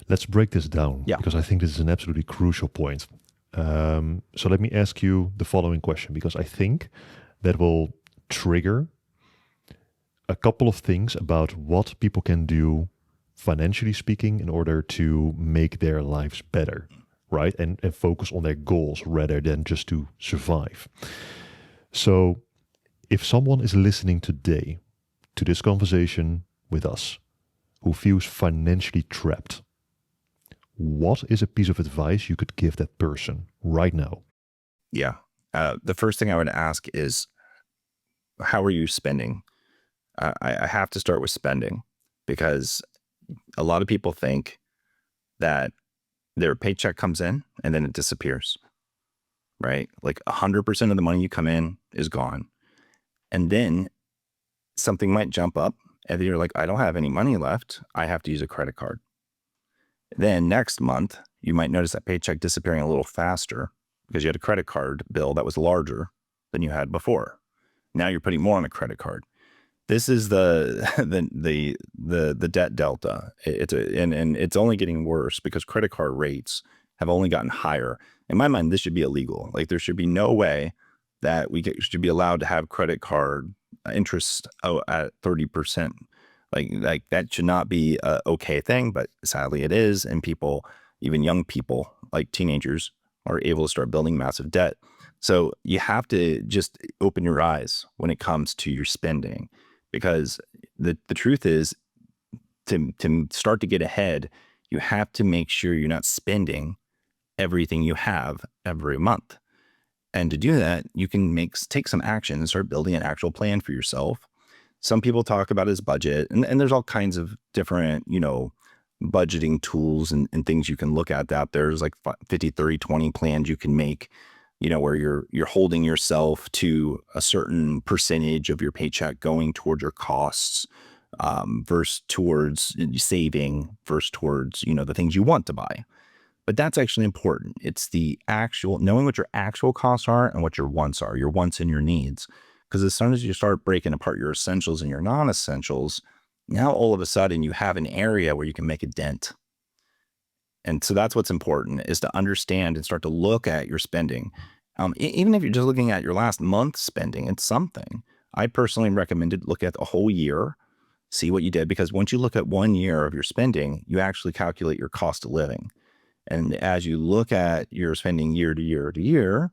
Speaker 1: Let's break this down,
Speaker 2: Yeah.
Speaker 1: because I think this is an absolutely crucial point. So let me ask you the following question, because I think that will trigger a couple of things about what people can do, financially speaking, in order to make their lives better, right? And focus on their goals rather than just to survive. So if someone is listening today to this conversation with us who feels financially trapped, what is a piece of advice you could give that person right now?
Speaker 2: Yeah. The first thing I would ask is, how are you spending? I have to start with spending, because a lot of people think that their paycheck comes in and then it disappears, right? Like 100% of the money you come in is gone. And then something might jump up and you're like, I don't have any money left. I have to use a credit card. Then next month, you might notice that paycheck disappearing a little faster because you had a credit card bill that was larger than you had before. Now you're putting more on a credit card. This is the debt delta. And it's only getting worse because credit card rates have only gotten higher. In my mind, this should be illegal. Like there should be no way that should be allowed to have credit card interest at 30%. Like that should not be a okay thing, but sadly it is. And people, even young people, like teenagers, are able to start building massive debt. So you have to just open your eyes when it comes to your spending, because the truth is, to start to get ahead, you have to make sure you're not spending everything you have every month. And to do that, you can take some action and start building an actual plan for yourself. Some people talk about his budget, and there's all kinds of different, budgeting tools and things you can look at out there. There's like 50, 30, 20 plans you can make, where you're holding yourself to a certain percentage of your paycheck going towards your costs, versus towards saving, versus towards, the things you want to buy. But that's actually important. It's the actual knowing what your actual costs are and what your wants are, your wants and your needs. Because as soon as you start breaking apart your essentials and your non-essentials, now all of a sudden you have an area where you can make a dent. And so that's what's important, is to understand and start to look at your spending. Even if you're just looking at your last month's spending, it's something. I personally recommended look at the whole year, see what you did, because once you look at 1 year of your spending, you actually calculate your cost of living. And as you look at your spending year to year to year,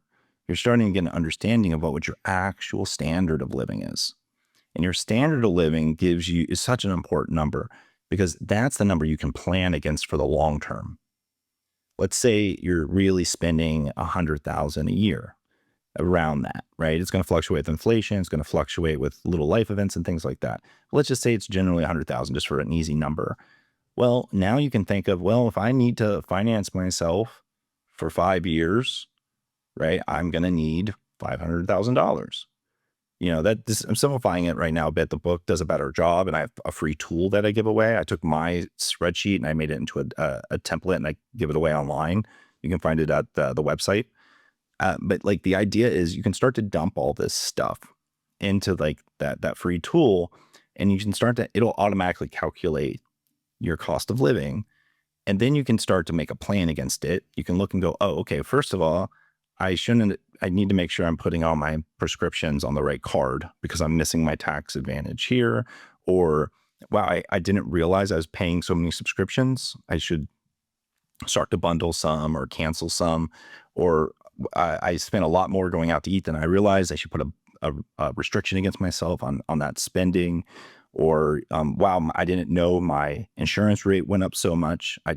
Speaker 2: you're starting to get an understanding of what your actual standard of living is. And your standard of living is such an important number, because that's the number you can plan against for the long term. Let's say you're really spending $100,000 a year, around that, right? It's going to fluctuate with inflation. It's going to fluctuate with little life events and things like that. Let's just say it's generally 100,000, just for an easy number. Well, now you can think of, well, if I need to finance myself for 5 years, right, I'm going to need $500,000. I'm simplifying it right now a bit. The book does a better job, and I have a free tool that I give away. I took my spreadsheet and I made it into a template, and I give it away online. You can find it at the website. But like the idea is you can start to dump all this stuff into like that free tool, and you can it'll automatically calculate your cost of living. And then you can start to make a plan against it. You can look and go, oh, okay, first of all, I need to make sure I'm putting all my prescriptions on the right card, because I'm missing my tax advantage here. Or, wow, I didn't realize I was paying so many subscriptions. I should start to bundle some or cancel some. Or I spent a lot more going out to eat than I realized. I should put a restriction against myself on that spending. Or, wow, I didn't know my insurance rate went up so much. I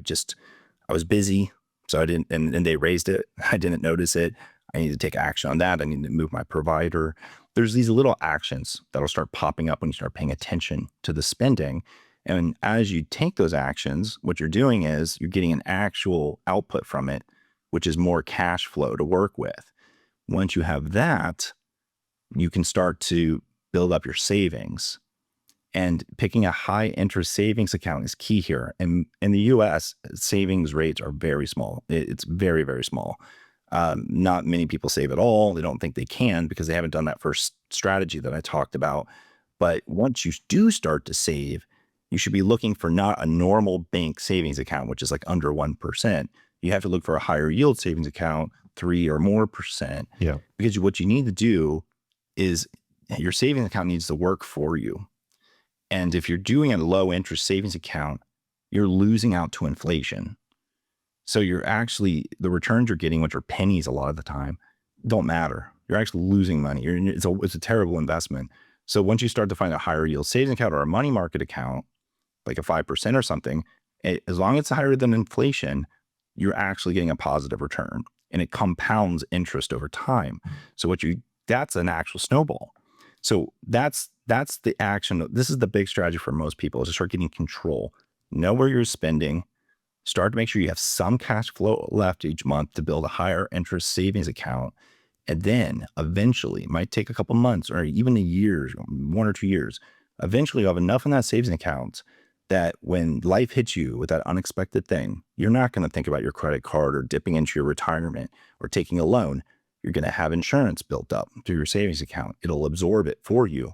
Speaker 2: was busy, so I didn't, and they raised it. I didn't notice it. I need to take action on that. I need to move my provider. There's these little actions that'll start popping up when you start paying attention to the spending. And as you take those actions, what you're doing is you're getting an actual output from it, which is more cash flow to work with. Once you have that, you can start to build up your savings. And picking a high interest savings account is key here. And in the US, savings rates are very small. It's very, very small. Not many people save at all. They don't think they can because they haven't done that first strategy that I talked about. But once you do start to save, you should be looking for not a normal bank savings account, which is like under 1%. You have to look for a higher yield savings account, 3 or more percent.
Speaker 1: Yeah.
Speaker 2: Because what you need to do is your savings account needs to work for you. And if you're doing a low interest savings account, you're losing out to inflation. So the returns you're getting, which are pennies a lot of the time, don't matter. You're actually losing money. It's a terrible investment. So once you start to find a higher yield savings account or a money market account, like a 5% or something, as long as it's higher than inflation, you're actually getting a positive return, and it compounds interest over time. So that's an actual snowball. So that's the action. This is the big strategy for most people, is to start getting control. Know where you're spending. Start to make sure you have some cash flow left each month to build a higher interest savings account. And then eventually, it might take a couple months or even a year, 1 or 2 years. Eventually, you'll have enough in that savings account that when life hits you with that unexpected thing, you're not going to think about your credit card or dipping into your retirement or taking a loan. You're going to have insurance built up through your savings account. It'll absorb it for you.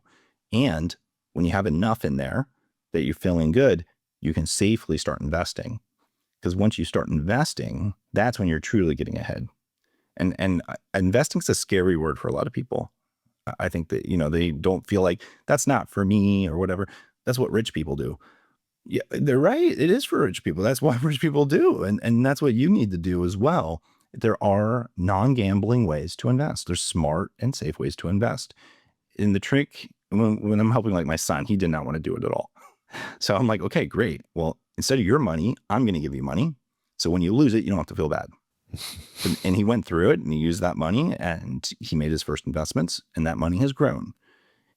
Speaker 2: And When you have enough in there that you're feeling good, you can safely start investing. Because once you start investing, that's when you're truly getting ahead. And investing's a scary word for a lot of people. I think that, they don't feel like that's not for me or whatever. That's what rich people do. Yeah, they're right. It is for rich people. That's what rich people do. And that's what you need to do as well. There are non-gambling ways to invest. There's smart and safe ways to invest. And the trick, when I'm helping like my son, he did not want to do it at all. So I'm like, okay, great. Well, instead of your money, I'm going to give you money. So when you lose it, you don't have to feel bad. And he went through it and he used that money and he made his first investments and that money has grown.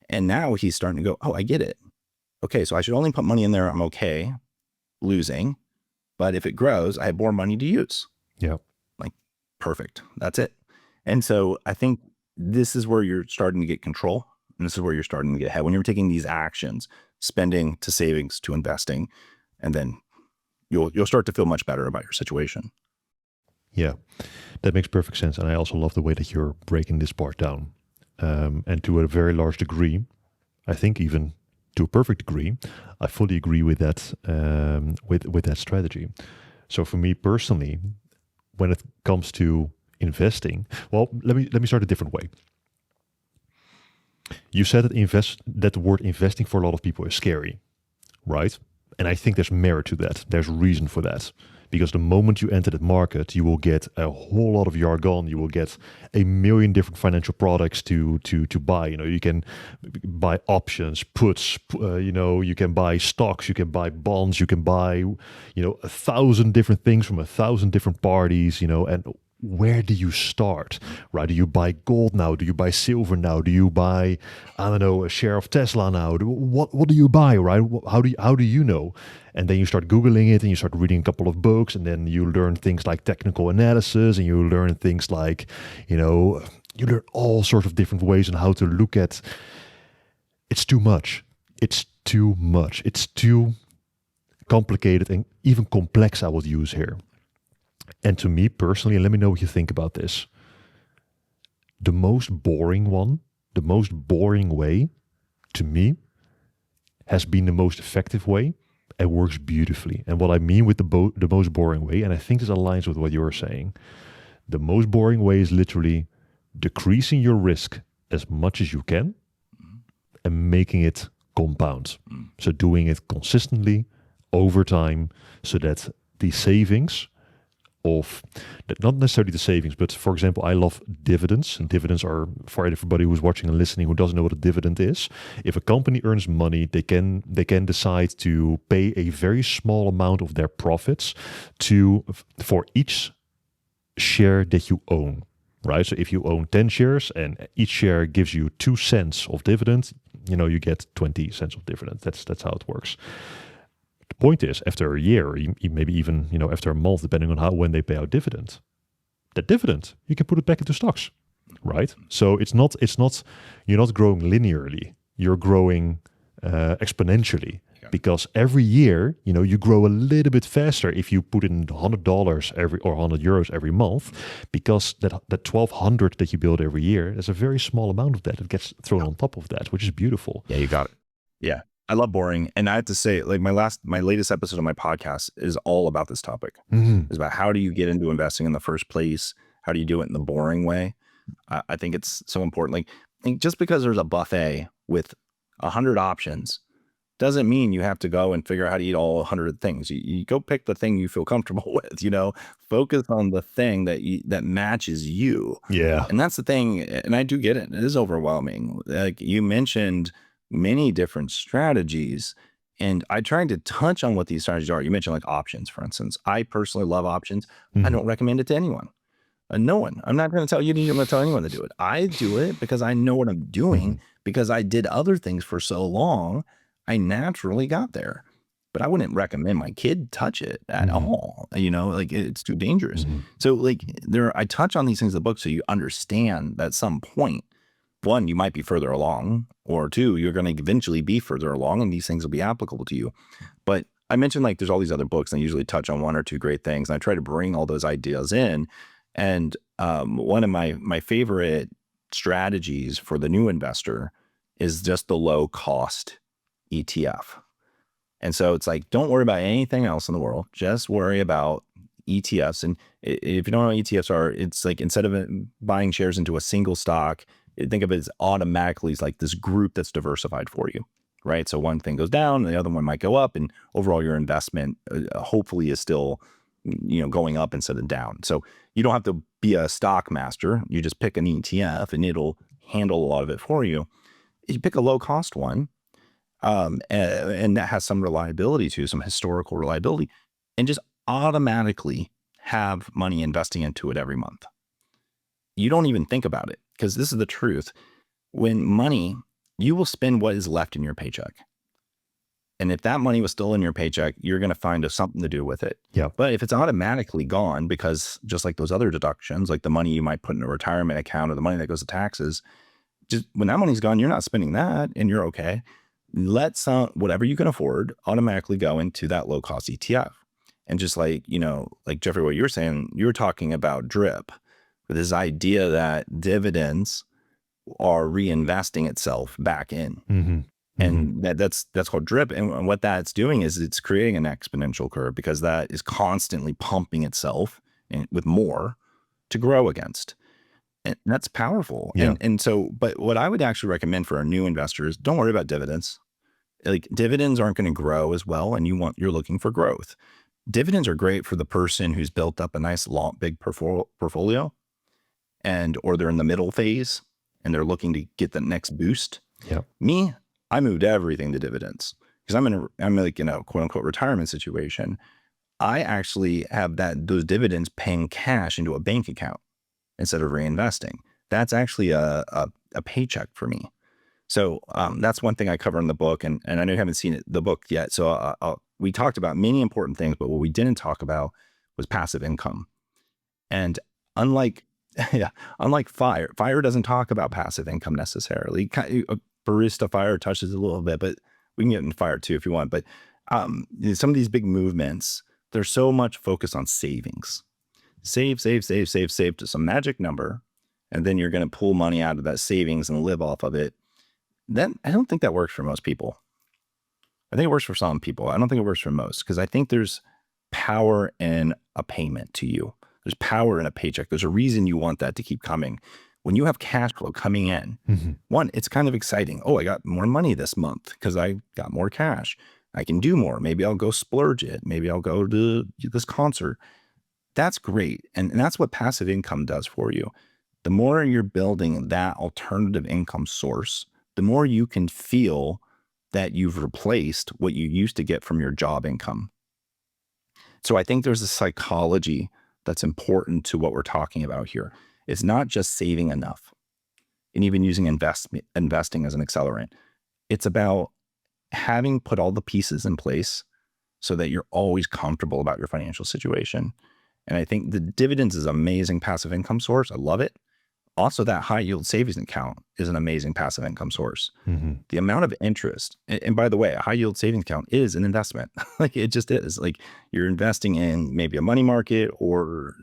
Speaker 2: And now he's starting to go, oh, I get it. Okay, so I should only put money in there. I'm okay losing. But if it grows, I have more money to use.
Speaker 1: Yeah.
Speaker 2: Like, perfect. That's it. And so I think this is where you're starting to get control. And this is where you're starting to get ahead. When you're taking these actions, spending to savings to investing, and then you'll start to feel much better about your situation.
Speaker 1: Yeah, that makes perfect sense. And I also love the way that you're breaking this part down. And to a very large degree, I think even to a perfect degree, I fully agree with that, with that strategy. So for me personally, when it comes to investing, well, let me start a different way. You said that the word investing for a lot of people is scary, right? And I think there's merit to that. There's reason for that. Because the moment you enter that market, you will get a whole lot of jargon. You will get a million different financial products to buy. You can buy options, puts. You can buy stocks. You can buy bonds. You can buy, 1,000 different things from 1,000 different parties. And where do you start, right? Do you buy gold now? Do you buy silver now? Do you buy, I don't know, a share of Tesla now? What do you buy, right? How do you know? And then you start Googling it and you start reading a couple of books and then you learn things like technical analysis and you learn things like, you learn all sorts of different ways on how to look at. It's too much. It's too much. It's too complicated and even complex, I would use here. And to me personally, and let me know what you think about this, the most boring way to me has been the most effective way and works beautifully. And what I mean with the most boring way, and I think this aligns with what you're saying, the most boring way is literally decreasing your risk as much as you can and making it compound. So doing it consistently over time so that the savings of, not necessarily the savings, but for example, I love dividends. And dividends are, for everybody who's watching and listening who doesn't know what a dividend is, if a company earns money, they can decide to pay a very small amount of their profits for each share that you own, right? So if you own 10 shares and each share gives you 2 cents of dividend, you get 20 cents of dividend. That's how it works. The point is, after a year, maybe even after a month, depending on when they pay out dividend, that dividend you can put it back into stocks, right? So it's not you're not growing linearly, you're growing exponentially, because every year you grow a little bit faster if you put in $100 or €100 every month, because that 1,200 that you build every year, there's a very small amount of that gets thrown on top of that, which is beautiful.
Speaker 2: Yeah, you got it. Yeah. I love boring. And I have to say, like my latest episode of my podcast is all about this topic. It's about how do you get into investing in the first place? How do you do it in the boring way? I think it's so important. Like just because there's a buffet with 100 options doesn't mean you have to go and figure out how to eat all 100 things. You go pick the thing you feel comfortable with, focus on the thing that matches you.
Speaker 1: Yeah.
Speaker 2: And that's the thing. And I do get it. It is overwhelming. Like you mentioned many different strategies, and I tried to touch on what these strategies are. You mentioned like options, for instance. I personally love options. I don't recommend it to anyone. No one. I'm not going to tell you. I'm going to tell anyone to do it. I do it because I know what I'm doing, because I did other things for so long. I naturally got there, but I wouldn't recommend my kid touch it at all. Like it's too dangerous. So like I touch on these things in the book so you understand that at some point, one, you might be further along, or two, you're going to eventually be further along and these things will be applicable to you. But I mentioned like there's all these other books and I usually touch on one or two great things. And I try to bring all those ideas in. And one of my favorite strategies for the new investor is just the low cost ETF. And so it's like, don't worry about anything else in the world. Just worry about ETFs. And if you don't know what ETFs are, it's like, instead of buying shares into a single stock, think of it as automatically as like this group that's diversified for you, right? So one thing goes down, the other one might go up, and overall your investment hopefully is still, going up instead of down. So you don't have to be a stock master. You just pick an ETF and it'll handle a lot of it for you. You pick a low cost one, and that has some reliability too, some historical reliability, and just automatically have money investing into it every month. You don't even think about it, because this is the truth. When money, you will spend what is left in your paycheck. And if that money was still in your paycheck, you're going to find something to do with it.
Speaker 1: Yeah.
Speaker 2: But if it's automatically gone, because just like those other deductions, like the money you might put in a retirement account or the money that goes to taxes, just when that money's gone, you're not spending that and you're okay. Let whatever you can afford automatically go into that low cost ETF. And just like, like Jeffrey, what you were saying, you were talking about DRIP, this idea that dividends are reinvesting itself back in.
Speaker 1: Mm-hmm.
Speaker 2: And that's called DRIP. And what that's doing is it's creating an exponential curve, because that is constantly pumping itself with more to grow against. And that's powerful.
Speaker 1: Yeah.
Speaker 2: And so, but what I would actually recommend for our new investors, don't worry about dividends. Like, dividends aren't going to grow as well, and you're looking for growth. Dividends are great for the person who's built up a nice long, big portfolio, or they're in the middle phase and they're looking to get the next boost.
Speaker 1: Yeah.
Speaker 2: Me, I moved everything to dividends because I'm like in a quote unquote retirement situation. I actually have those dividends paying cash into a bank account instead of reinvesting. That's actually a paycheck for me. So that's one thing I cover in the book, and I know you haven't seen the book yet. So we talked about many important things, but what we didn't talk about was passive income. And unlike fire doesn't talk about passive income necessarily. Barista fire touches a little bit, but we can get into fire too if you want. But some of these big movements, there's so much focus on savings. Save to some magic number, and then you're going to pull money out of that savings and live off of it. Then I don't think that works for most people. I think it works for some people. I don't think it works for most, because I think there's power in a payment to you. There's power in a paycheck. There's a reason you want that to keep coming. When you have cash flow coming in, one, it's kind of exciting. Oh, I got more money this month because I got more cash. I can do more. Maybe I'll go splurge it. Maybe I'll go to this concert. That's great. And that's what passive income does for you. The more you're building that alternative income source, the more you can feel that you've replaced what you used to get from your job income. So I think there's a psychology that's important to what we're talking about here. It's not just saving enough and even using investing as an accelerant. It's about having put all the pieces in place so that you're always comfortable about your financial situation. And I think the dividends is an amazing passive income source. I love it. Also, that high yield savings account is an amazing passive income source. The amount of interest, and by the way, a high yield savings account is an investment. Like, it just is. Like, you're investing in maybe a money market or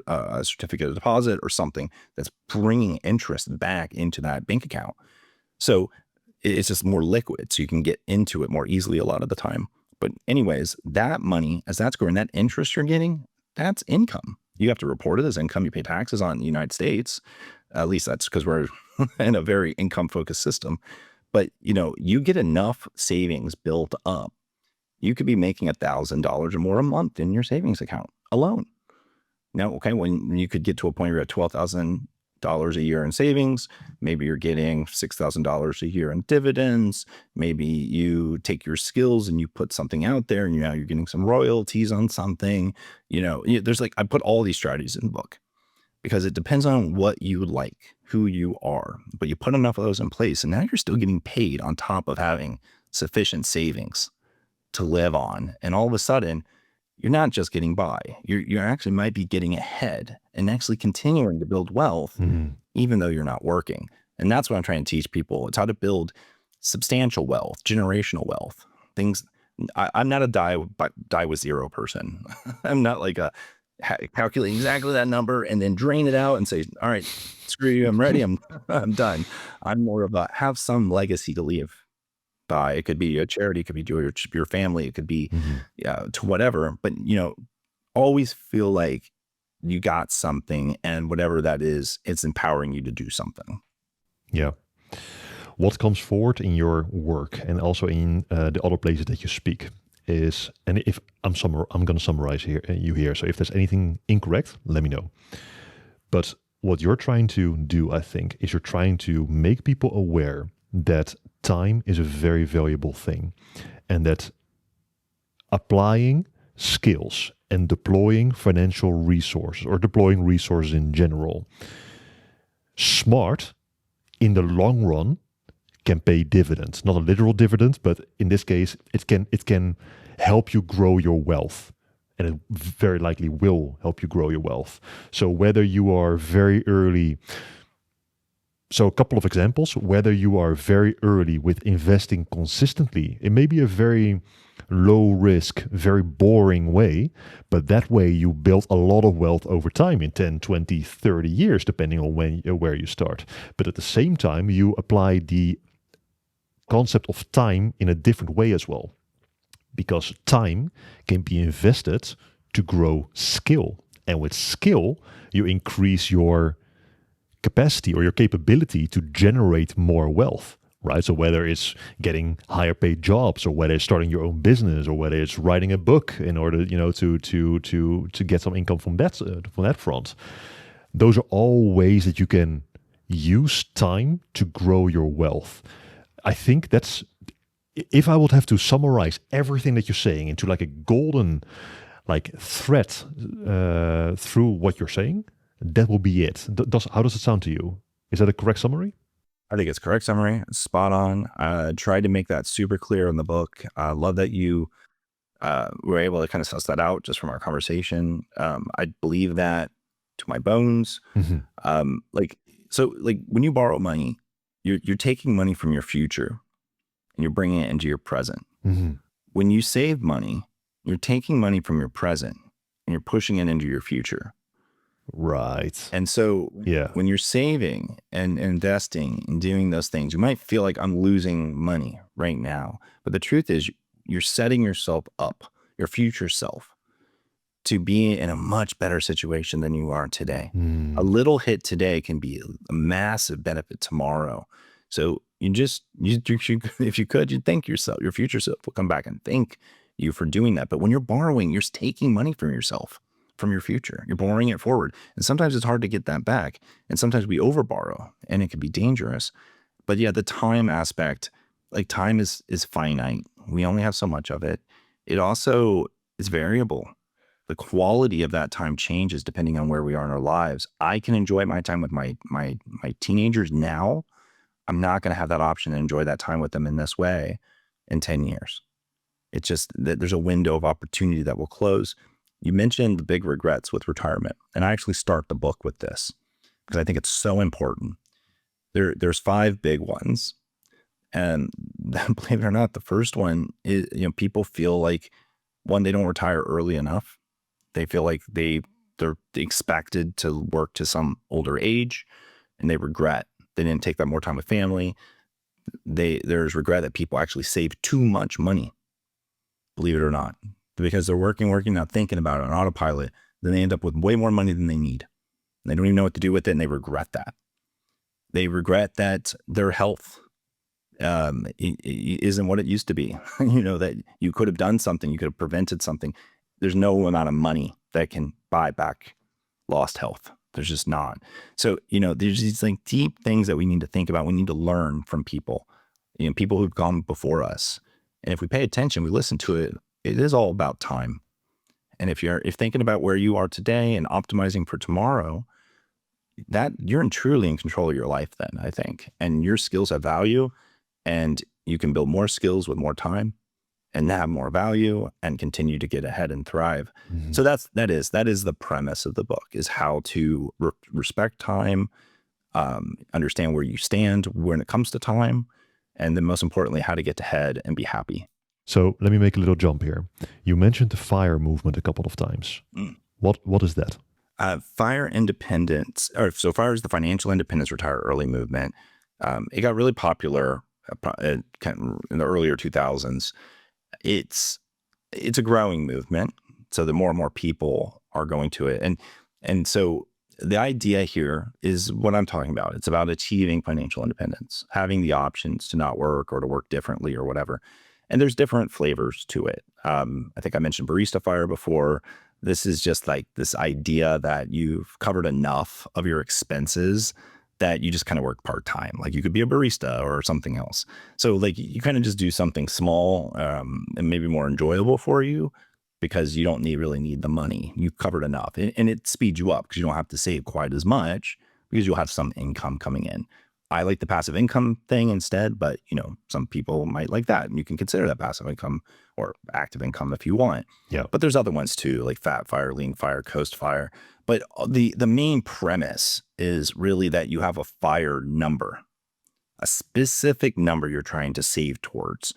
Speaker 2: a certificate of deposit or something that's bringing interest back into that bank account. So it's just more liquid, so you can get into it more easily a lot of the time. But anyways, that money, as that's growing, that interest you're getting, that's income. You have to report it as income. You pay taxes on the United States. At least that's because we're in a very income focused system. But, you get enough savings built up. You could be making $1,000 or more a month in your savings account alone. Now, okay, when you could get to a point where you're at $12,000 a year in savings, maybe you're getting $6,000 a year in dividends. Maybe you take your skills and you put something out there, and you're getting some royalties on something. There's I put all these strategies in the book, because it depends on what you like, who you are, but you put enough of those in place, and now you're still getting paid on top of having sufficient savings to live on. And all of a sudden, you're not just getting by. You actually might be getting ahead and actually continuing to build wealth, even though you're not working. And that's what I'm trying to teach people. It's how to build substantial wealth, generational wealth, things. I'm not a die with zero person. I'm not like calculate exactly that number and then drain it out and say, all right, screw you, I'm ready, I'm done. I'm more of a have some legacy to leave by. It could be a charity, it could be to your family, it could be to whatever. But, always feel like you got something, and whatever that is, it's empowering you to do something.
Speaker 1: Yeah. What comes forward in your work and also in the other places that you speak is, and if I'm going to summarize here. So if there's anything incorrect, let me know. But what you're trying to do, I think, is you're trying to make people aware that time is a very valuable thing, and that applying skills and deploying financial resources, or deploying resources in general, smart in the long run can pay dividends. Not a literal dividend, but in this case, it can help you grow your wealth. And it very likely will help you grow your wealth. So whether you are very early, so a couple of examples, whether you are very early with investing consistently, it may be a very low risk, very boring way, but that way you build a lot of wealth over time in 10, 20, 30 years, depending on where you start. But at the same time, you apply the concept of time in a different way as well, because time can be invested to grow skill. And with skill, you increase your capacity or your capability to generate more wealth, right? So whether it's getting higher paid jobs, or whether it's starting your own business, or whether it's writing a book in order, to get some income from that front. Those are all ways that you can use time to grow your wealth. I think that's, if I would have to summarize everything that you're saying into like a golden thread through what you're saying, that will be it. How does it sound to you? Is that a correct summary?
Speaker 2: I think it's a correct summary. Spot on. Tried to make that super clear in the book. I love that you were able to kind of suss that out just from our conversation. I believe that to my bones.
Speaker 1: Mm-hmm.
Speaker 2: So when you borrow money, you're taking money from your future and you're bringing it into your present.
Speaker 1: Mm-hmm.
Speaker 2: When you save money, you're taking money from your present and you're pushing it into your future.
Speaker 1: Right.
Speaker 2: And so when you're saving and investing and doing those things, you might feel like I'm losing money right now. But the truth is, you're setting yourself up, your future self, to be in a much better situation than you are today. A little hit today can be a massive benefit tomorrow. So if you could, you'd thank yourself. Your future self will come back and thank you for doing that. But when you're borrowing, you're taking money from yourself, from your future. You're borrowing it forward. And sometimes it's hard to get that back. And sometimes we overborrow, and it can be dangerous. But yeah, the time aspect, time is finite. We only have so much of it. It also is variable. The quality of that time changes depending on where we are in our lives. I can enjoy my time with my teenagers now. I'm not going to have that option to enjoy that time with them in this way in 10 years. It's just that there's a window of opportunity that will close. You mentioned the big regrets with retirement, and I actually start the book with this because I think it's so important. There's 5 big ones, and believe it or not, the first one is, people feel like, one, they don't retire early enough. They feel like they're expected to work to some older age, and they regret they didn't take that more time with family. There's regret that people actually save too much money, believe it or not, because they're working, not thinking about it on autopilot. Then they end up with way more money than they need. And they don't even know what to do with it, and they regret that. They regret that their health isn't what it used to be. That you could have done something, you could have prevented something. There's no amount of money that can buy back lost health. There's just not. So, there's these deep things that we need to think about. We need to learn from people, people who've gone before us. And if we pay attention, we listen to it, it is all about time. And if thinking about where you are today and optimizing for tomorrow, that you're truly in control of your life then, I think. And your skills have value, and you can build more skills with more time and have more value and continue to get ahead and thrive. Mm-hmm. So that is the premise of the book, is how to respect time, understand where you stand when it comes to time, and then most importantly, how to get ahead and be happy.
Speaker 1: So let me make a little jump here. You mentioned the FIRE movement a couple of times. What is that?
Speaker 2: FIRE independence, so FIRE is the Financial Independence Retire Early movement. It got really popular kind of in the earlier 2000s. It's a growing movement. So the more and more people are going to it. And so the idea here is what I'm talking about. It's about achieving financial independence, having the options to not work or to work differently or whatever. And there's different flavors to it. I think I mentioned Barista Fire before. This is just like this idea that you've covered enough of your expenses that you just kind of work part-time. Like you could be a barista or something else. So like you kind of just do something small and maybe more enjoyable for you, because you don't really need the money. You've covered enough, and it speeds you up because you don't have to save quite as much because you'll have some income coming in. I like the passive income thing instead, but some people might like that, and you can consider that passive income or active income if you want.
Speaker 1: Yeah.
Speaker 2: But there's other ones too, like Fat Fire, Lean Fire, Coast Fire. But the main premise is really that you have a fire number, a specific number you're trying to save towards.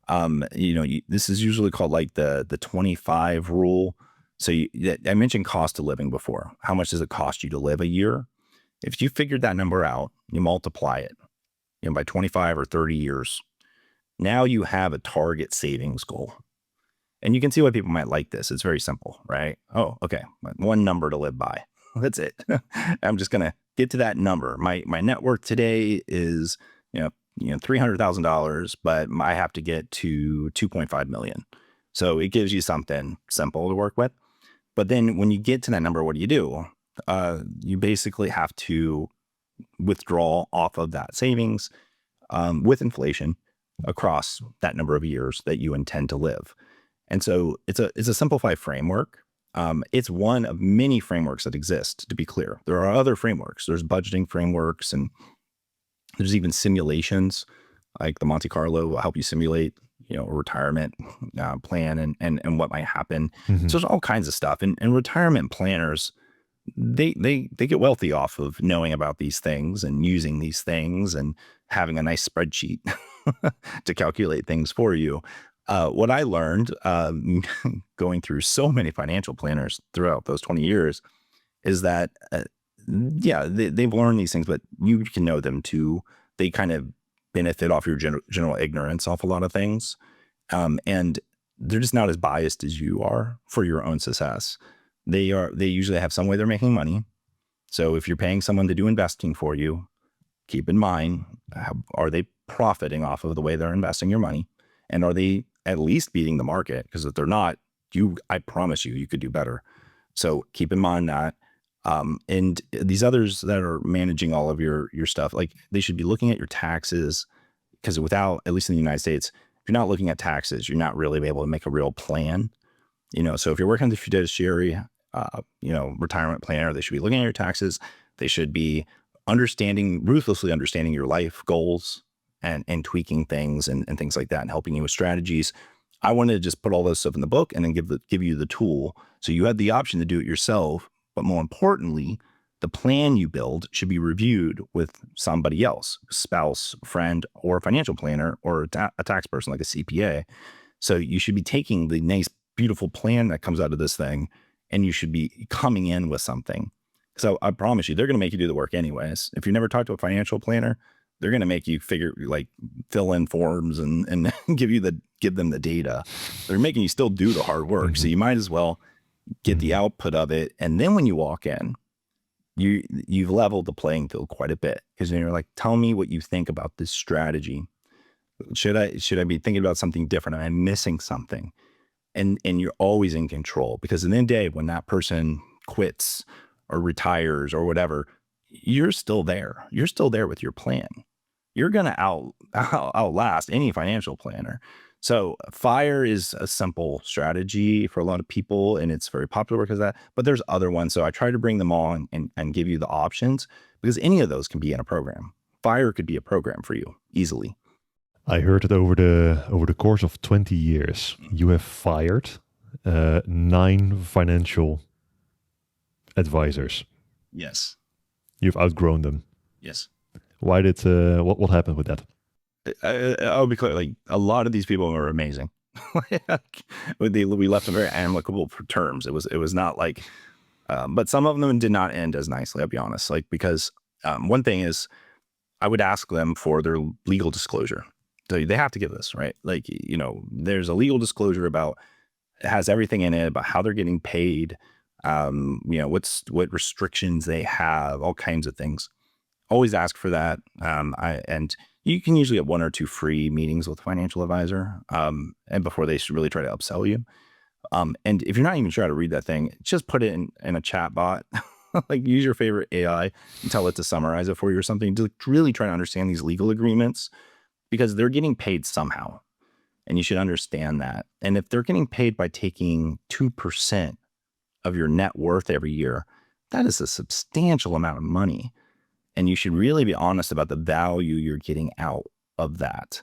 Speaker 2: This is usually called like the 25 rule. So I mentioned cost of living before. How much does it cost you to live a year? If you figured that number out, you multiply it, by 25 or 30 years, now you have a target savings goal. And you can see why people might like this. It's very simple, right? Oh, okay. One number to live by. That's it. I'm just going to get to that number. My net worth today is, $300,000, but I have to get to 2.5 million. So it gives you something simple to work with. But then when you get to that number, what do? You basically have to withdraw off of that savings with inflation across that number of years that you intend to live. And so it's a simplified framework. It's one of many frameworks that exist, to be clear. There are other frameworks. There's budgeting frameworks, and there's even simulations, like the Monte Carlo will help you simulate, a retirement plan and what might happen.
Speaker 1: Mm-hmm.
Speaker 2: So there's all kinds of stuff. And retirement planners, they get wealthy off of knowing about these things and using these things and having a nice spreadsheet to calculate things for you. What I learned going through so many financial planners throughout those 20 years is that, they've learned these things, but you can know them too. They kind of benefit off your general ignorance off a lot of things. And they're just not as biased as you are for your own success. They usually have some way they're making money. So if you're paying someone to do investing for you, keep in mind, are they profiting off of the way they're investing your money? And are they at least beating the market? Because if they're not, I promise you could do better. So keep in mind that. And these others that are managing all of your stuff, like they should be looking at your taxes, because without, at least in the United States, if you're not looking at taxes, you're not really able to make a real plan. So if you're working with the fiduciary, retirement planner, they should be looking at your taxes. They should be ruthlessly understanding your life goals and tweaking things and things like that, and helping you with strategies. I wanted to just put all this stuff in the book and then give you the tool, so you had the option to do it yourself. But more importantly, the plan you build should be reviewed with somebody else, spouse, friend, or a financial planner, or a tax person like a CPA. So you should be taking the nice, beautiful plan that comes out of this thing, and you should be coming in with something. So I promise you, they're going to make you do the work anyways. If you never talked to a financial planner, they're going to make you fill in forms and give them the data. They're making you still do the hard work. Mm-hmm. So you might as well get the output of it. And then when you walk in, you've leveled the playing field quite a bit, because then you're like, tell me what you think about this strategy. Should I be thinking about something different? Am I missing something? And you're always in control, because at the end of the day, when that person quits or retires or whatever, you're still there. You're still there with your plan. You're going to outlast any financial planner. So FIRE is a simple strategy for a lot of people, and it's very popular because of that. But there's other ones. So I try to bring them all and give you the options, because any of those can be in a program. FIRE could be a program for you easily.
Speaker 1: I heard that over the course of 20 years, you have fired 9 financial advisors.
Speaker 2: Yes.
Speaker 1: You've outgrown them.
Speaker 2: Yes.
Speaker 1: Why did what happened with that?
Speaker 2: I'll be clear. Like, a lot of these people are amazing. We left them very amicable terms. It was not like, but some of them did not end as nicely. I'll be honest. Like, because one thing is, I would ask them for their legal disclosure. So they have to give this, right? Like, there's a legal disclosure about, it has everything in it about how they're getting paid, what restrictions they have, all kinds of things. Always ask for that. And you can usually get 1 or 2 free meetings with a financial advisor, and before they should really try to upsell you. And if you're not even sure how to read that thing, just put it in a chat bot. Like, use your favorite AI and tell it to summarize it for you or something, to really try to understand these legal agreements, because they're getting paid somehow. And you should understand that. And if they're getting paid by taking 2% of your net worth every year, that is a substantial amount of money. And you should really be honest about the value you're getting out of that.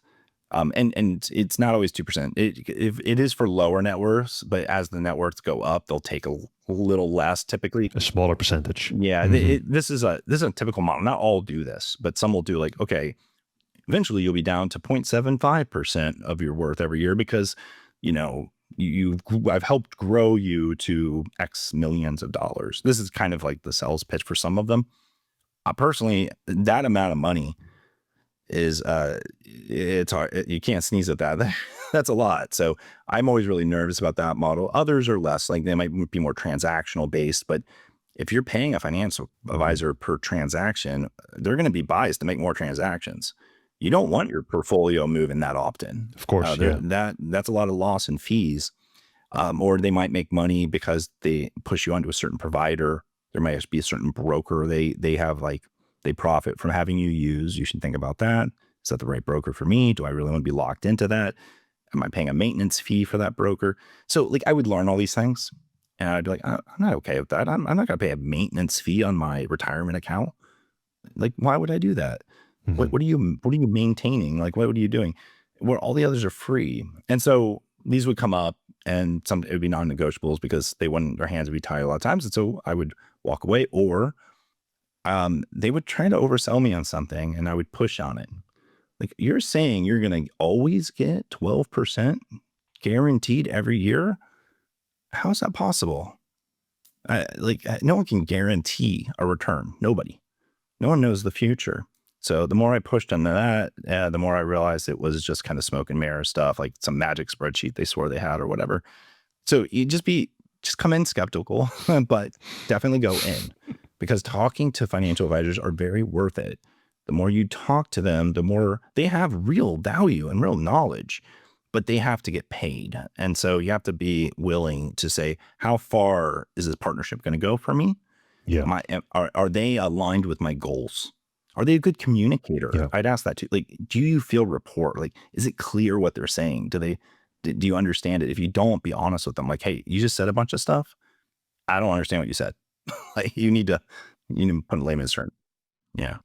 Speaker 2: And it's not always 2%. It is for lower net worths, but as the net worths go up, they'll take a little less typically.
Speaker 1: A smaller percentage.
Speaker 2: Yeah, this is a typical model. Not all do this, but some will do, like, okay, eventually you'll be down to 0.75% of your worth every year, because, I've helped grow you to X millions of dollars. This is kind of like the sales pitch for some of them. Personally, that amount of money is, it's hard. You can't sneeze at that. That's a lot. So I'm always really nervous about that model. Others are less, like they might be more transactional based, but if you're paying a financial advisor per transaction, they're going to be biased to make more transactions. You don't want your portfolio moving that often.
Speaker 1: Of course,
Speaker 2: that's a lot of loss in fees. Or they might make money because they push you onto a certain provider. There might be a certain broker they have, like, they profit from having you use. You should think about that. Is that the right broker for me? Do I really want to be locked into that? Am I paying a maintenance fee for that broker? So, like, I would learn all these things, and I'd be like, I'm not okay with that. I'm not going to pay a maintenance fee on my retirement account. Like, why would I do that?
Speaker 1: Mm-hmm.
Speaker 2: What are you maintaining? Like, what are you doing? Where all the others are free. And so these would come up, and it would be non-negotiables because their hands would be tied a lot of times. And so I would walk away, or they would try to oversell me on something, and I would push on it. Like, you're saying you're going to always get 12% guaranteed every year? How is that possible? No one can guarantee a return. Nobody. No one knows the future. So the more I pushed on that, the more I realized it was just kind of smoke and mirror stuff, like some magic spreadsheet they swore they had or whatever. So you just come in skeptical, but definitely go in, because talking to financial advisors are very worth it. The more you talk to them, the more they have real value and real knowledge, but they have to get paid. And so you have to be willing to say, how far is this partnership going to go for me? Yeah. Are they aligned with my goals? Are they a good communicator?
Speaker 1: Yeah.
Speaker 2: I'd ask that too. Like, do you feel rapport? Like, is it clear what they're saying? Do you understand it? If you don't, be honest with them. Like, hey, you just said a bunch of stuff. I don't understand what you said. Like, you need to put a layman's term. Yeah.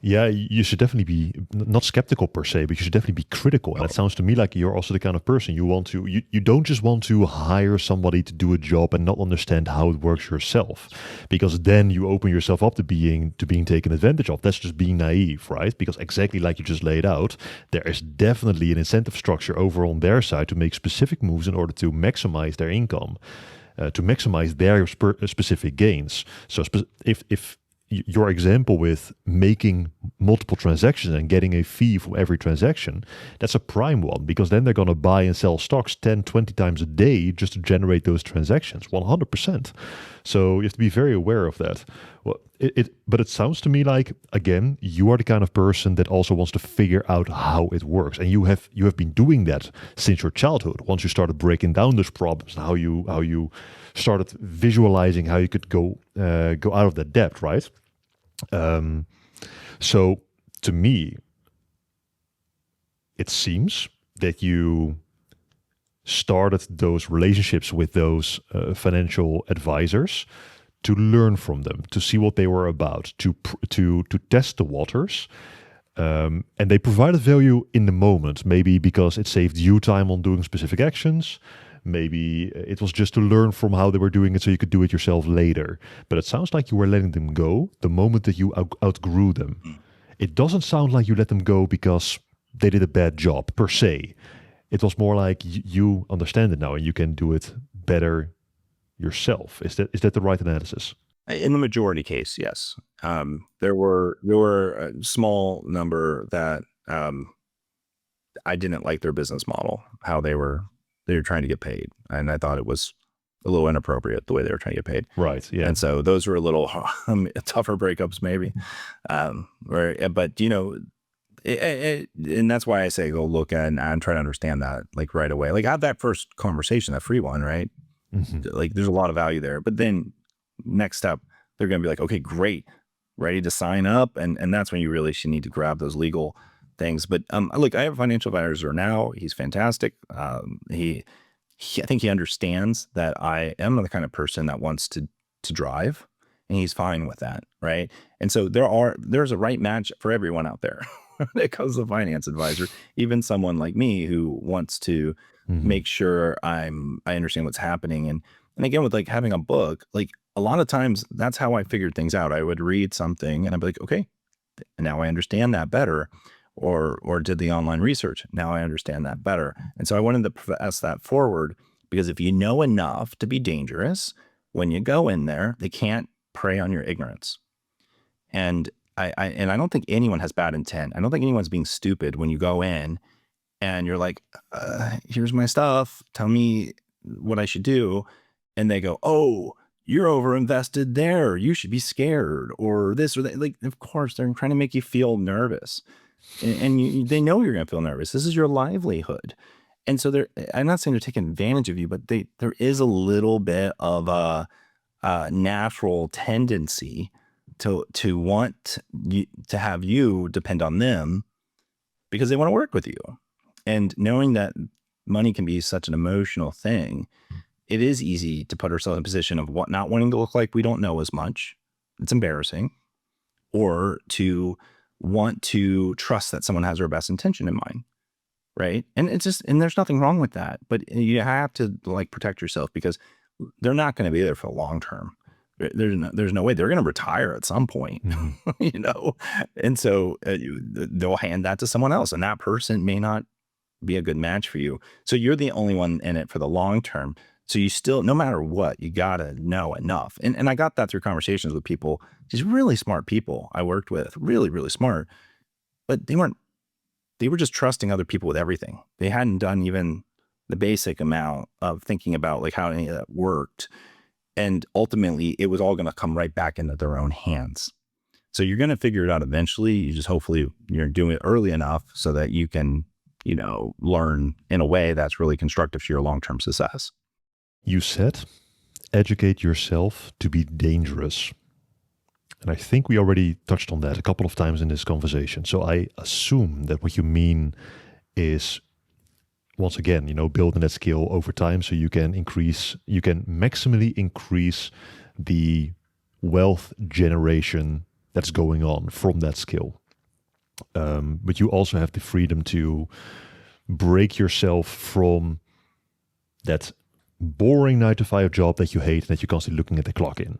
Speaker 1: Yeah, you should definitely be not skeptical per se, but you should definitely be critical. And it sounds to me like you're also the kind of person you don't just want to hire somebody to do a job and not understand how it works yourself, because then you open yourself up to being taken advantage of. That's just being naive, right? Because exactly like you just laid out, there is definitely an incentive structure over on their side to make specific moves in order to maximize their income, to maximize their specific gains. So if your example with making multiple transactions and getting a fee for every transaction, that's a prime one, because then they're going to buy and sell stocks 10, 20 times a day just to generate those transactions, 100%. So you have to be very aware of that. Well, but it sounds to me like, again, you are the kind of person that also wants to figure out how it works. And you have been doing that since your childhood. Once you started breaking down those problems, how you started visualizing how you could go out of that debt, right? So to me, it seems that you started those relationships with those financial advisors to learn from them, to see what they were about, to test the waters. And they provided value in the moment, maybe because it saved you time on doing specific actions. Maybe it was just to learn from how they were doing it so you could do it yourself later. But it sounds like you were letting them go the moment that you outgrew them. It doesn't sound like you let them go because they did a bad job per se. It was more like you understand it now and you can do it better yourself. Is that the right analysis?
Speaker 2: In the majority case, yes. There were a small number that I didn't like their business model, how they were trying to get paid. And I thought it was a little inappropriate the way they were trying to get paid.
Speaker 1: Right. Yeah.
Speaker 2: And so those were a little tougher breakups maybe. But and that's why I say go look at and try to understand that like right away. Like have that first conversation, that free one, right? Like there's a lot of value there. But then next step, they're going to be like, okay, great, ready to sign up. And that's when you really should need to grab those legal things. But look, I have a financial advisor now. He's fantastic. I think he understands that I am the kind of person that wants to drive, and he's fine with that, right? And so there's a right match for everyone out there when it comes to finance advisor, even someone like me who wants to make sure I understand what's happening. And again, with like having a book, like a lot of times that's how I figured things out. I would read something and I'd be like, okay, now I understand that better. Or did the online research. Now I understand that better. And so I wanted to press that forward, because if you know enough to be dangerous, when you go in there, they can't prey on your ignorance. And I don't think anyone has bad intent. I don't think anyone's being stupid when you go in and you're like, here's my stuff. Tell me what I should do. And they go, oh, you're over invested there. You should be scared, or this or that. Like, of course, they're trying to make you feel nervous. And they know you're going to feel nervous. This is your livelihood. And so I'm not saying they're taking advantage of you, but there is a little bit of a natural tendency to want to have you depend on them because they want to work with you. And knowing that money can be such an emotional thing, it is easy to put ourselves in a position of not wanting to look like we don't know as much. It's embarrassing. Or to want to trust that someone has our best intention in mind. Right. And there's nothing wrong with that, but you have to like protect yourself, because they're not going to be there for the long term. There's no way they're going to retire at some point, and so they'll hand that to someone else, and that person may not be a good match for you. So you're the only one in it for the long term. So you still, no matter what, you got to know enough. And I got that through conversations with people, these really smart people I worked with, really, really smart, but they were just trusting other people with everything. They hadn't done even the basic amount of thinking about like how any of that worked. And ultimately it was all going to come right back into their own hands. So you're going to figure it out eventually. You just, hopefully you're doing it early enough so that you can, learn in a way that's really constructive to your long-term success.
Speaker 1: You said, educate yourself to be dangerous. And I think we already touched on that a couple of times in this conversation. So I assume that what you mean is, once again, building that skill over time so you can maximally increase the wealth generation that's going on from that skill. But you also have the freedom to break yourself from that boring 9-to-5 job that you hate and that you're constantly looking at the clock in.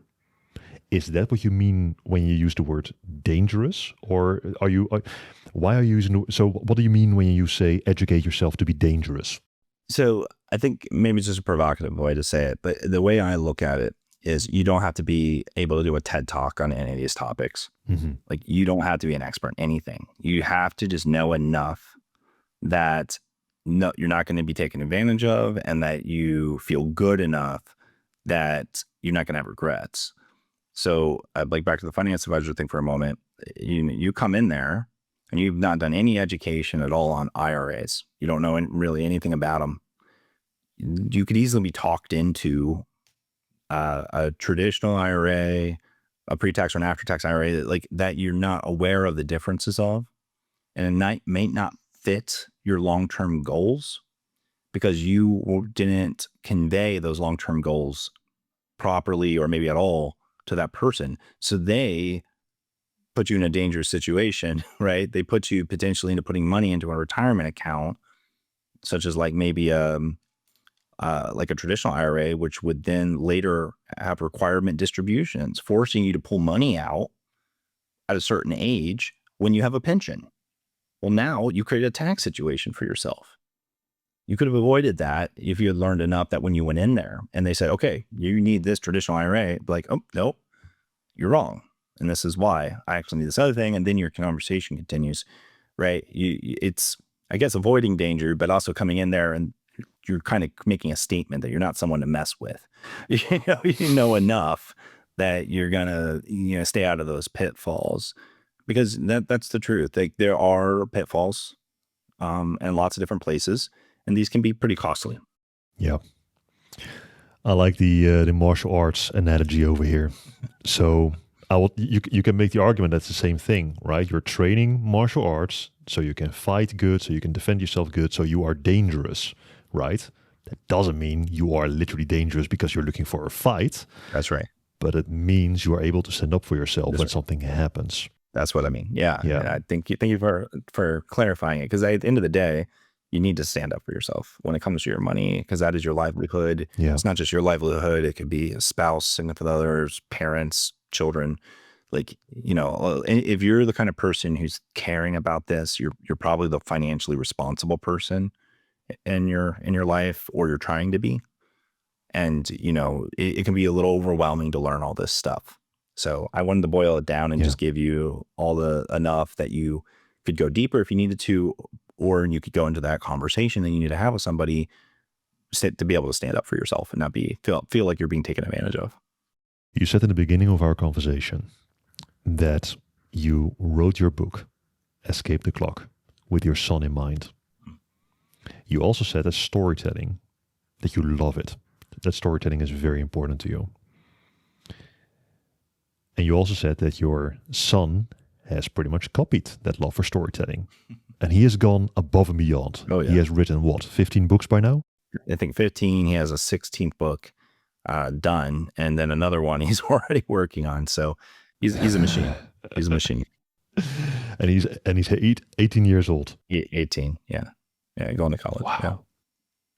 Speaker 1: Is that what you mean when you use the word dangerous? Or why are you using, so what do you mean when you say educate yourself to be dangerous?
Speaker 2: So I think maybe it's just a provocative way to say it, but the way I look at it is you don't have to be able to do a TED talk on any of these topics. Like you don't have to be an expert in anything. You have to just know enough that you're not going to be taken advantage of, and that you feel good enough that you're not going to have regrets. So like back to the finance advisor thing for a moment, you come in there and you've not done any education at all on IRAs. You don't know really anything about them. You could easily be talked into a traditional IRA, a pre-tax or an after-tax IRA, like that you're not aware of the differences of, and it may not fit your long-term goals because you didn't convey those long-term goals properly or maybe at all to that person. So they put you in a dangerous situation, right? They put you potentially into putting money into a retirement account, such as like maybe like a traditional IRA, which would then later have requirement distributions, forcing you to pull money out at a certain age when you have a pension. Well, now you create a tax situation for yourself. You could have avoided that if you had learned enough that when you went in there and they said, okay, you need this traditional IRA, be like, oh, nope, you're wrong. And this is why I actually need this other thing. And then your conversation continues, right? I guess, avoiding danger, but also coming in there and you're kind of making a statement that you're not someone to mess with. You know enough that you're gonna, stay out of those pitfalls, because that's the truth. Like, there are pitfalls, in lots of different places, and these can be pretty costly.
Speaker 1: Yeah. I like the martial arts analogy over here. So you can make the argument that's the same thing, right? You're training martial arts so you can fight good, so you can defend yourself good, so you are dangerous, right? That doesn't mean you are literally dangerous because you're looking for a fight.
Speaker 2: That's right.
Speaker 1: But it means you are able to stand up for yourself when something happens.
Speaker 2: That's what I mean. Yeah.
Speaker 1: Yeah.
Speaker 2: And I thank you for clarifying it, because at the end of the day, you need to stand up for yourself when it comes to your money, because that is your livelihood.
Speaker 1: Yeah.
Speaker 2: It's not just your livelihood. It could be a spouse, significant others, parents, children. Like, if you're the kind of person who's caring about this, you're probably the financially responsible person in your life, or you're trying to be. And, it can be a little overwhelming to learn all this stuff. So I wanted to boil it down and just give you enough that you could go deeper if you needed to, or you could go into that conversation that you need to have with somebody to be able to stand up for yourself and not feel like you're being taken advantage of.
Speaker 1: You said in the beginning of our conversation that you wrote your book, Escape the Clock, with your son in mind. You also said that storytelling, that you love it, that storytelling is very important to you. And you also said that your son has pretty much copied that love for storytelling. And he has gone above and beyond.
Speaker 2: Oh, yeah.
Speaker 1: He has written, 15 books by now?
Speaker 2: I think 15. He has a 16th book done. And then another one he's already working on. So he's a machine. He's a machine.
Speaker 1: And he's 18 years old.
Speaker 2: 18. Yeah. Yeah. Going to college.
Speaker 1: Wow.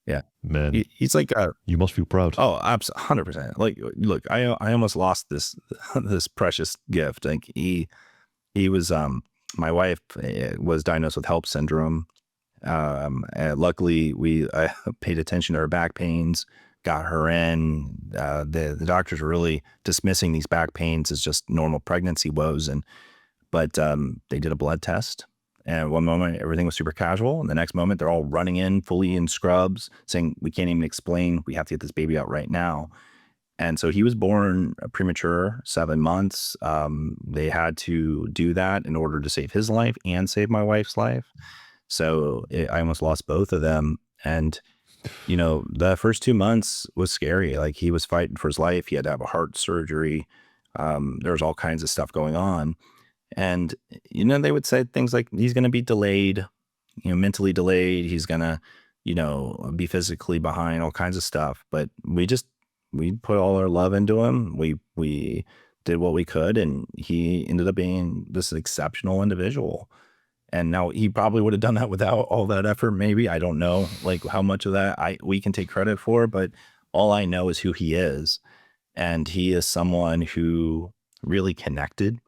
Speaker 2: Yeah.
Speaker 1: Man.
Speaker 2: He's like,
Speaker 1: you must feel proud.
Speaker 2: Oh, 100%. Like, look, I almost lost this precious gift. Like, he was, my wife was diagnosed with HELP syndrome. And luckily I paid attention to her back pains, got her in. The doctors were really dismissing these back pains as just normal pregnancy woes. But they did a blood test. And one moment, everything was super casual. And the next moment, they're all running in fully in scrubs, saying, we can't even explain. We have to get this baby out right now. And so he was born premature, 7 months. They had to do that in order to save his life and save my wife's life. So I almost lost both of them. And, the first 2 months was scary. Like, he was fighting for his life. He had to have a heart surgery. There was all kinds of stuff going on. And, they would say things like, he's going to be delayed, mentally delayed. He's going to, be physically behind, all kinds of stuff. But we put all our love into him. We did what we could, and he ended up being this exceptional individual. And now he probably would have done that without all that effort. Maybe, I don't know, like, how much of that we can take credit for, but all I know is who he is. And he is someone who really connected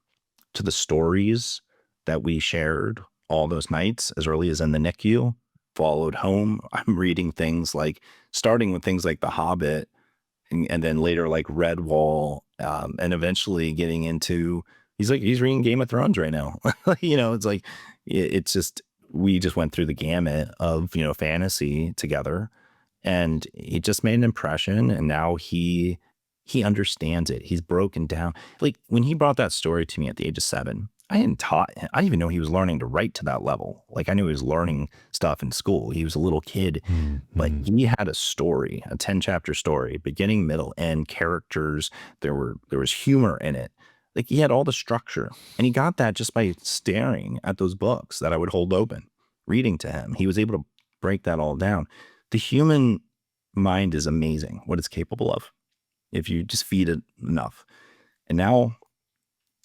Speaker 2: to the stories that we shared all those nights as early as in the NICU, followed home. I'm reading things like, starting with things like The Hobbit, and then later like Redwall, and eventually getting into, he's reading Game of Thrones right now. It's like, we just went through the gamut of, fantasy together, and it just made an impression. And now he understands it. He's broken down. Like, when he brought that story to me at the age of 7, I didn't even know he was learning to write to that level. Like, I knew he was learning stuff in school. He was a little kid, but he had a story, a 10-chapter story, beginning, middle, end, characters. There was humor in it. Like, he had all the structure, and he got that just by staring at those books that I would hold open, reading to him. He was able to break that all down. The human mind is amazing, what it's capable of, if you just feed it enough. And now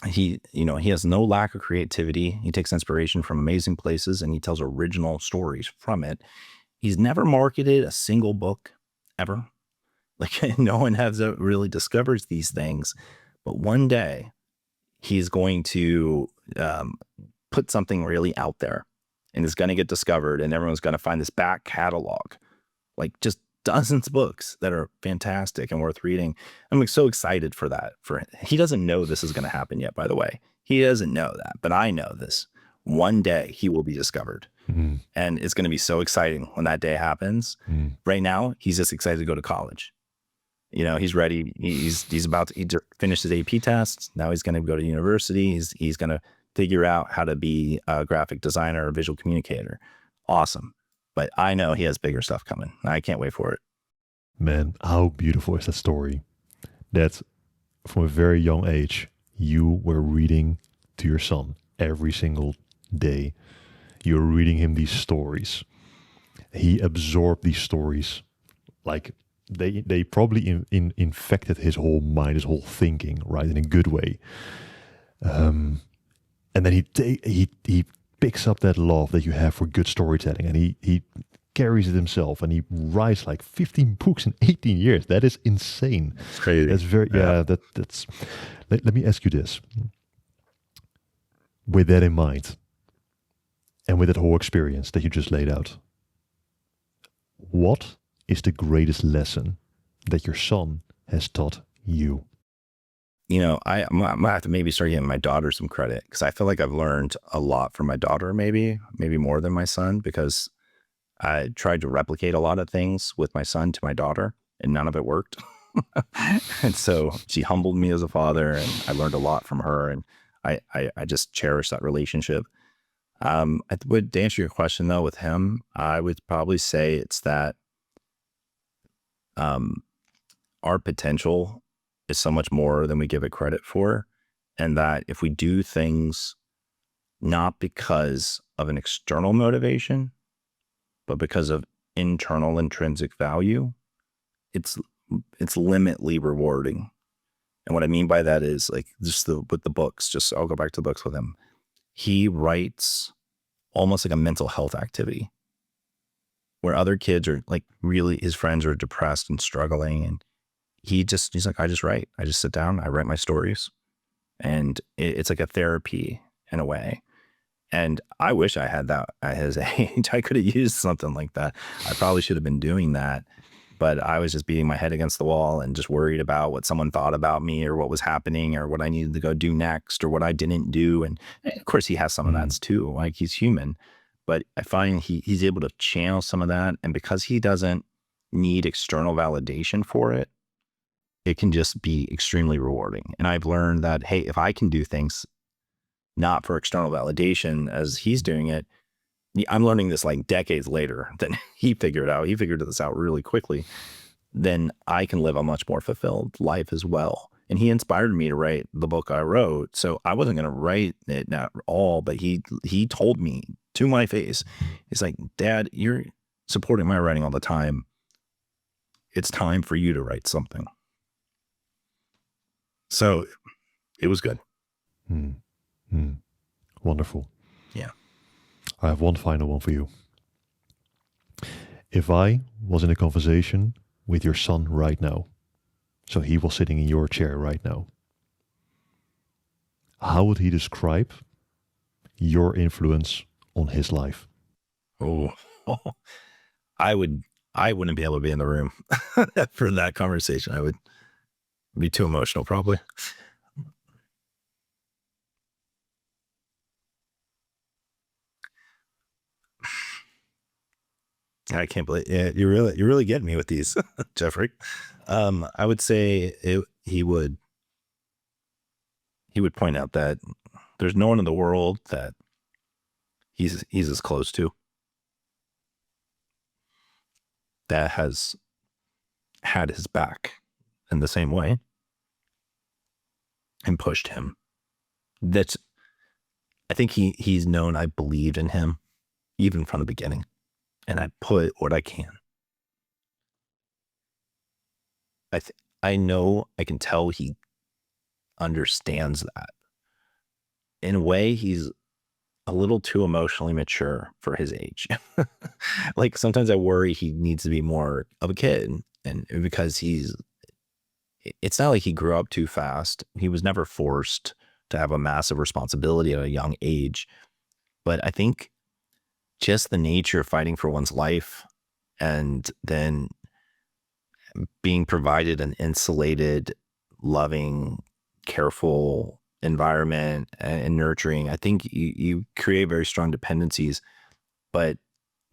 Speaker 2: he has no lack of creativity. He takes inspiration from amazing places, and he tells original stories from it. He's never marketed a single book ever. Like, no one has really discovers these things, but one day he's going to put something really out there, and it's going to get discovered, and everyone's going to find this back catalog, like just dozens of books that are fantastic and worth reading. I'm like so excited for that. He doesn't know this is going to happen yet, by the way. He doesn't know that, but I know this. One day he will be discovered. And it's going to be so exciting when that day happens. Right now, he's just excited to go to college. You know, he's ready. He's about to finish his AP tests. Now he's going to go to university. He's going to figure out how to be a graphic designer or visual communicator. Awesome. But I know he has bigger stuff coming. I can't wait for it.
Speaker 1: Man, how beautiful is that story? That from a very young age, you were reading to your son every single day. You're reading him these stories. He absorbed these stories like they probably infected his whole mind, his whole thinking, right, in a good way. And then he picks up that love that you have for good storytelling, and he carries it himself, and he writes like 15 books in 18 years. That is insane.
Speaker 2: It's crazy.
Speaker 1: That's very that's. Let me ask you this. With that in mind, and with that whole experience that you just laid out, what is the greatest lesson that your son has taught you?
Speaker 2: You know, I'm gonna have to maybe start giving my daughter some credit, because I feel like I've learned a lot from my daughter, maybe more than my son, because I tried to replicate a lot of things with my son to my daughter, and none of it worked. And so she humbled me as a father, and I learned a lot from her, and I just cherish that relationship. I would, to answer your question though, with him, I would probably say it's that our potential is so much more than we give it credit for. And that if we do things not because of an external motivation, but because of internal intrinsic value, it's limitly rewarding. And what I mean by that is, like, just with the books, just I'll go back to the books with him. He writes almost like a mental health activity, where other kids are like, really, his friends are depressed and struggling. And he's like, I just write. I just sit down, I write my stories. And it's like a therapy in a way. And I wish I had that at his age. I could have used something like that. I probably should have been doing that. But I was just beating my head against the wall and just worried about what someone thought about me, or what was happening, or what I needed to go do next, or what I didn't do. And of course, he has some of that too. Like, he's human. But I find he's able to channel some of that. And because he doesn't need external validation for it, it can just be extremely rewarding. And I've learned that, hey, if I can do things not for external validation as he's doing it, I'm learning this like decades later than he figured out. He figured this out really quickly. Then I can live a much more fulfilled life as well. And he inspired me to write the book I wrote. So I wasn't going to write it at all, but he told me to my face, he's like, Dad, you're supporting my writing all the time. It's time for you to write something. So it was good.
Speaker 1: Wonderful.
Speaker 2: Yeah.
Speaker 1: I have one final one for you. If I was in a conversation with your son right now, so he was sitting in your chair right now, how would he describe your influence on his life?
Speaker 2: Oh, I wouldn't be able to be in the room for that conversation. I would be too emotional, probably. I can't believe you're really getting me with these, Jeffrey. I would say he would point out that there's no one in the world that he's as close to that has had his back in the same way and pushed him. I think he's known I believed in him even from the beginning, and I put what I can. I know, I can tell he understands that. In a way, he's a little too emotionally mature for his age. Like, sometimes I worry he needs to be more of a kid, and because it's not like he grew up too fast. He was never forced to have a massive responsibility at a young age. But I think just the nature of fighting for one's life, and then being provided an insulated, loving, careful environment and nurturing, I think you create very strong dependencies But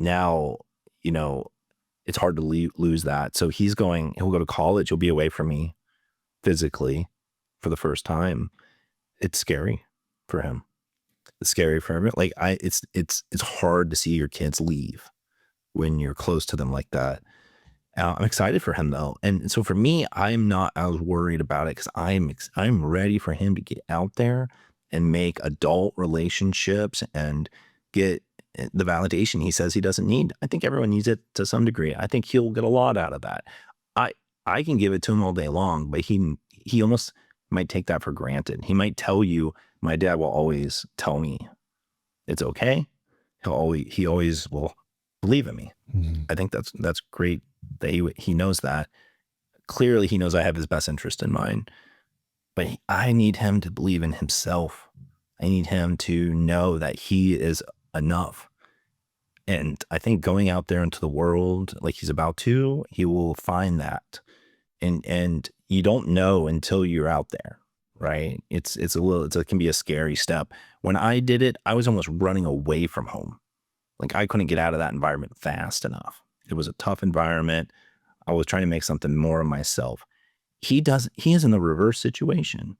Speaker 2: now, it's hard to lose that. So he'll go to college. He'll be away from me physically for the first time. It's scary for him. It's scary for him. Like it's hard to see your kids leave when you're close to them like that. I'm excited for him though. And so for me, I'm not as worried about it because I'm ready for him to get out there and make adult relationships and get the validation he says he doesn't need. I think everyone needs it to some degree. I think he'll get a lot out of that. I can give it to him all day long, but he almost might take that for granted. He might tell you, my dad will always tell me it's okay. He always will believe in me.
Speaker 1: Mm-hmm.
Speaker 2: I think that's great that he knows that. Clearly he knows I have his best interest in mind, but I need him to believe in himself. I need him to know that he is enough. And I think going out there into the world like he's about to, he will find that. And you don't know until you're out there, right? It can be a scary step. When I did it, I was almost running away from home. Like I couldn't get out of that environment fast enough. It was a tough environment. I was trying to make something more of myself. He is in the reverse situation.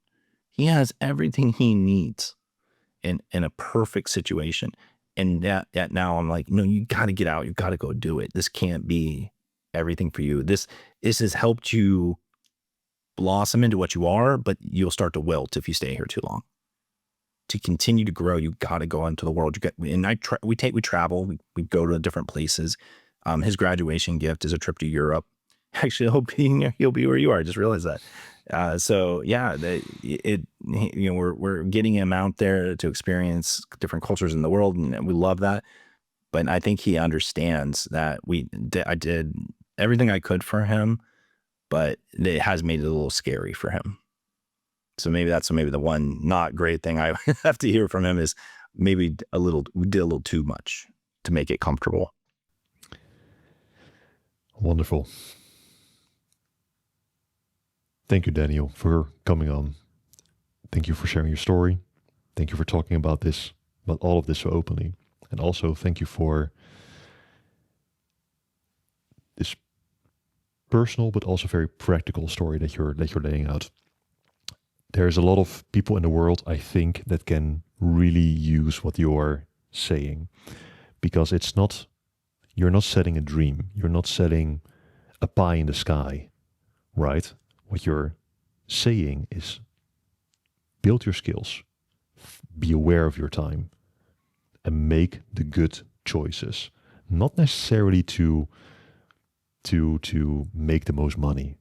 Speaker 2: He has everything he needs in a perfect situation. And that now I'm like, no, you got to get out. You got to go do it. This can't be everything for you. This has helped you blossom into what you are, but you'll start to wilt if you stay here too long. To continue to grow, you got to go into the world. We travel. We go to different places. His graduation gift is a trip to Europe. Actually, he'll be where you are. I just realized that. So yeah, we're getting him out there to experience different cultures in the world, and we love that. But I think he understands that I did everything I could for him, but it has made it a little scary for him. So maybe the one not great thing I have to hear from him is maybe we did a little too much to make it comfortable.
Speaker 1: Wonderful. Thank you, Daniel, for coming on. Thank you for sharing your story. Thank you for talking about all of this so openly. And also thank you for this personal but also very practical story that you're laying out. There's a lot of people in the world, I think, that can really use what you're saying, because you're not setting a dream. You're not setting a pie in the sky, right? What you're saying is build your skills, be aware of your time, and make the good choices. Not necessarily to make the most money,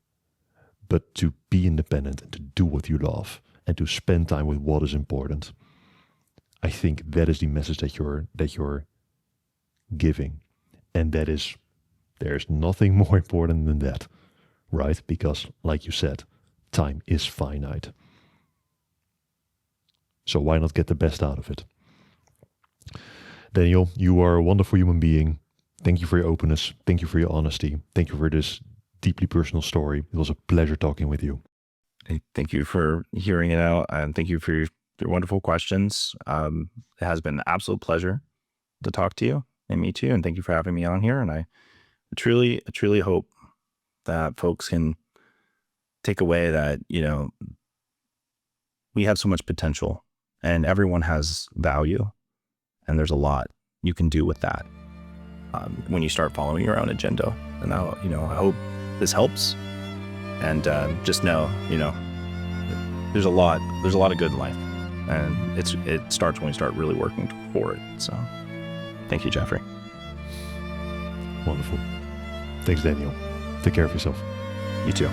Speaker 1: but to be independent and to do what you love and to spend time with what is important. I think that is the message that you're giving. And there's nothing more important than that, right? Because like you said, time is finite. So why not get the best out of it? Daniel, you are a wonderful human being. Thank you for your openness. Thank you for your honesty. Thank you for this deeply personal story. It was a pleasure talking with you.
Speaker 2: Thank you for hearing it out, and thank you for your wonderful questions. It has been an absolute pleasure to talk to you and meet you, and thank you for having me on here. And I truly hope that folks can take away that, we have so much potential and everyone has value, and there's a lot you can do with that when you start following your own agenda. And now, I hope this helps. And just know, there's a lot of good in life, and it starts when we start really working for it. So thank you, Jeffrey.
Speaker 1: Wonderful. Thanks, Daniel. Take care of yourself.
Speaker 2: You too.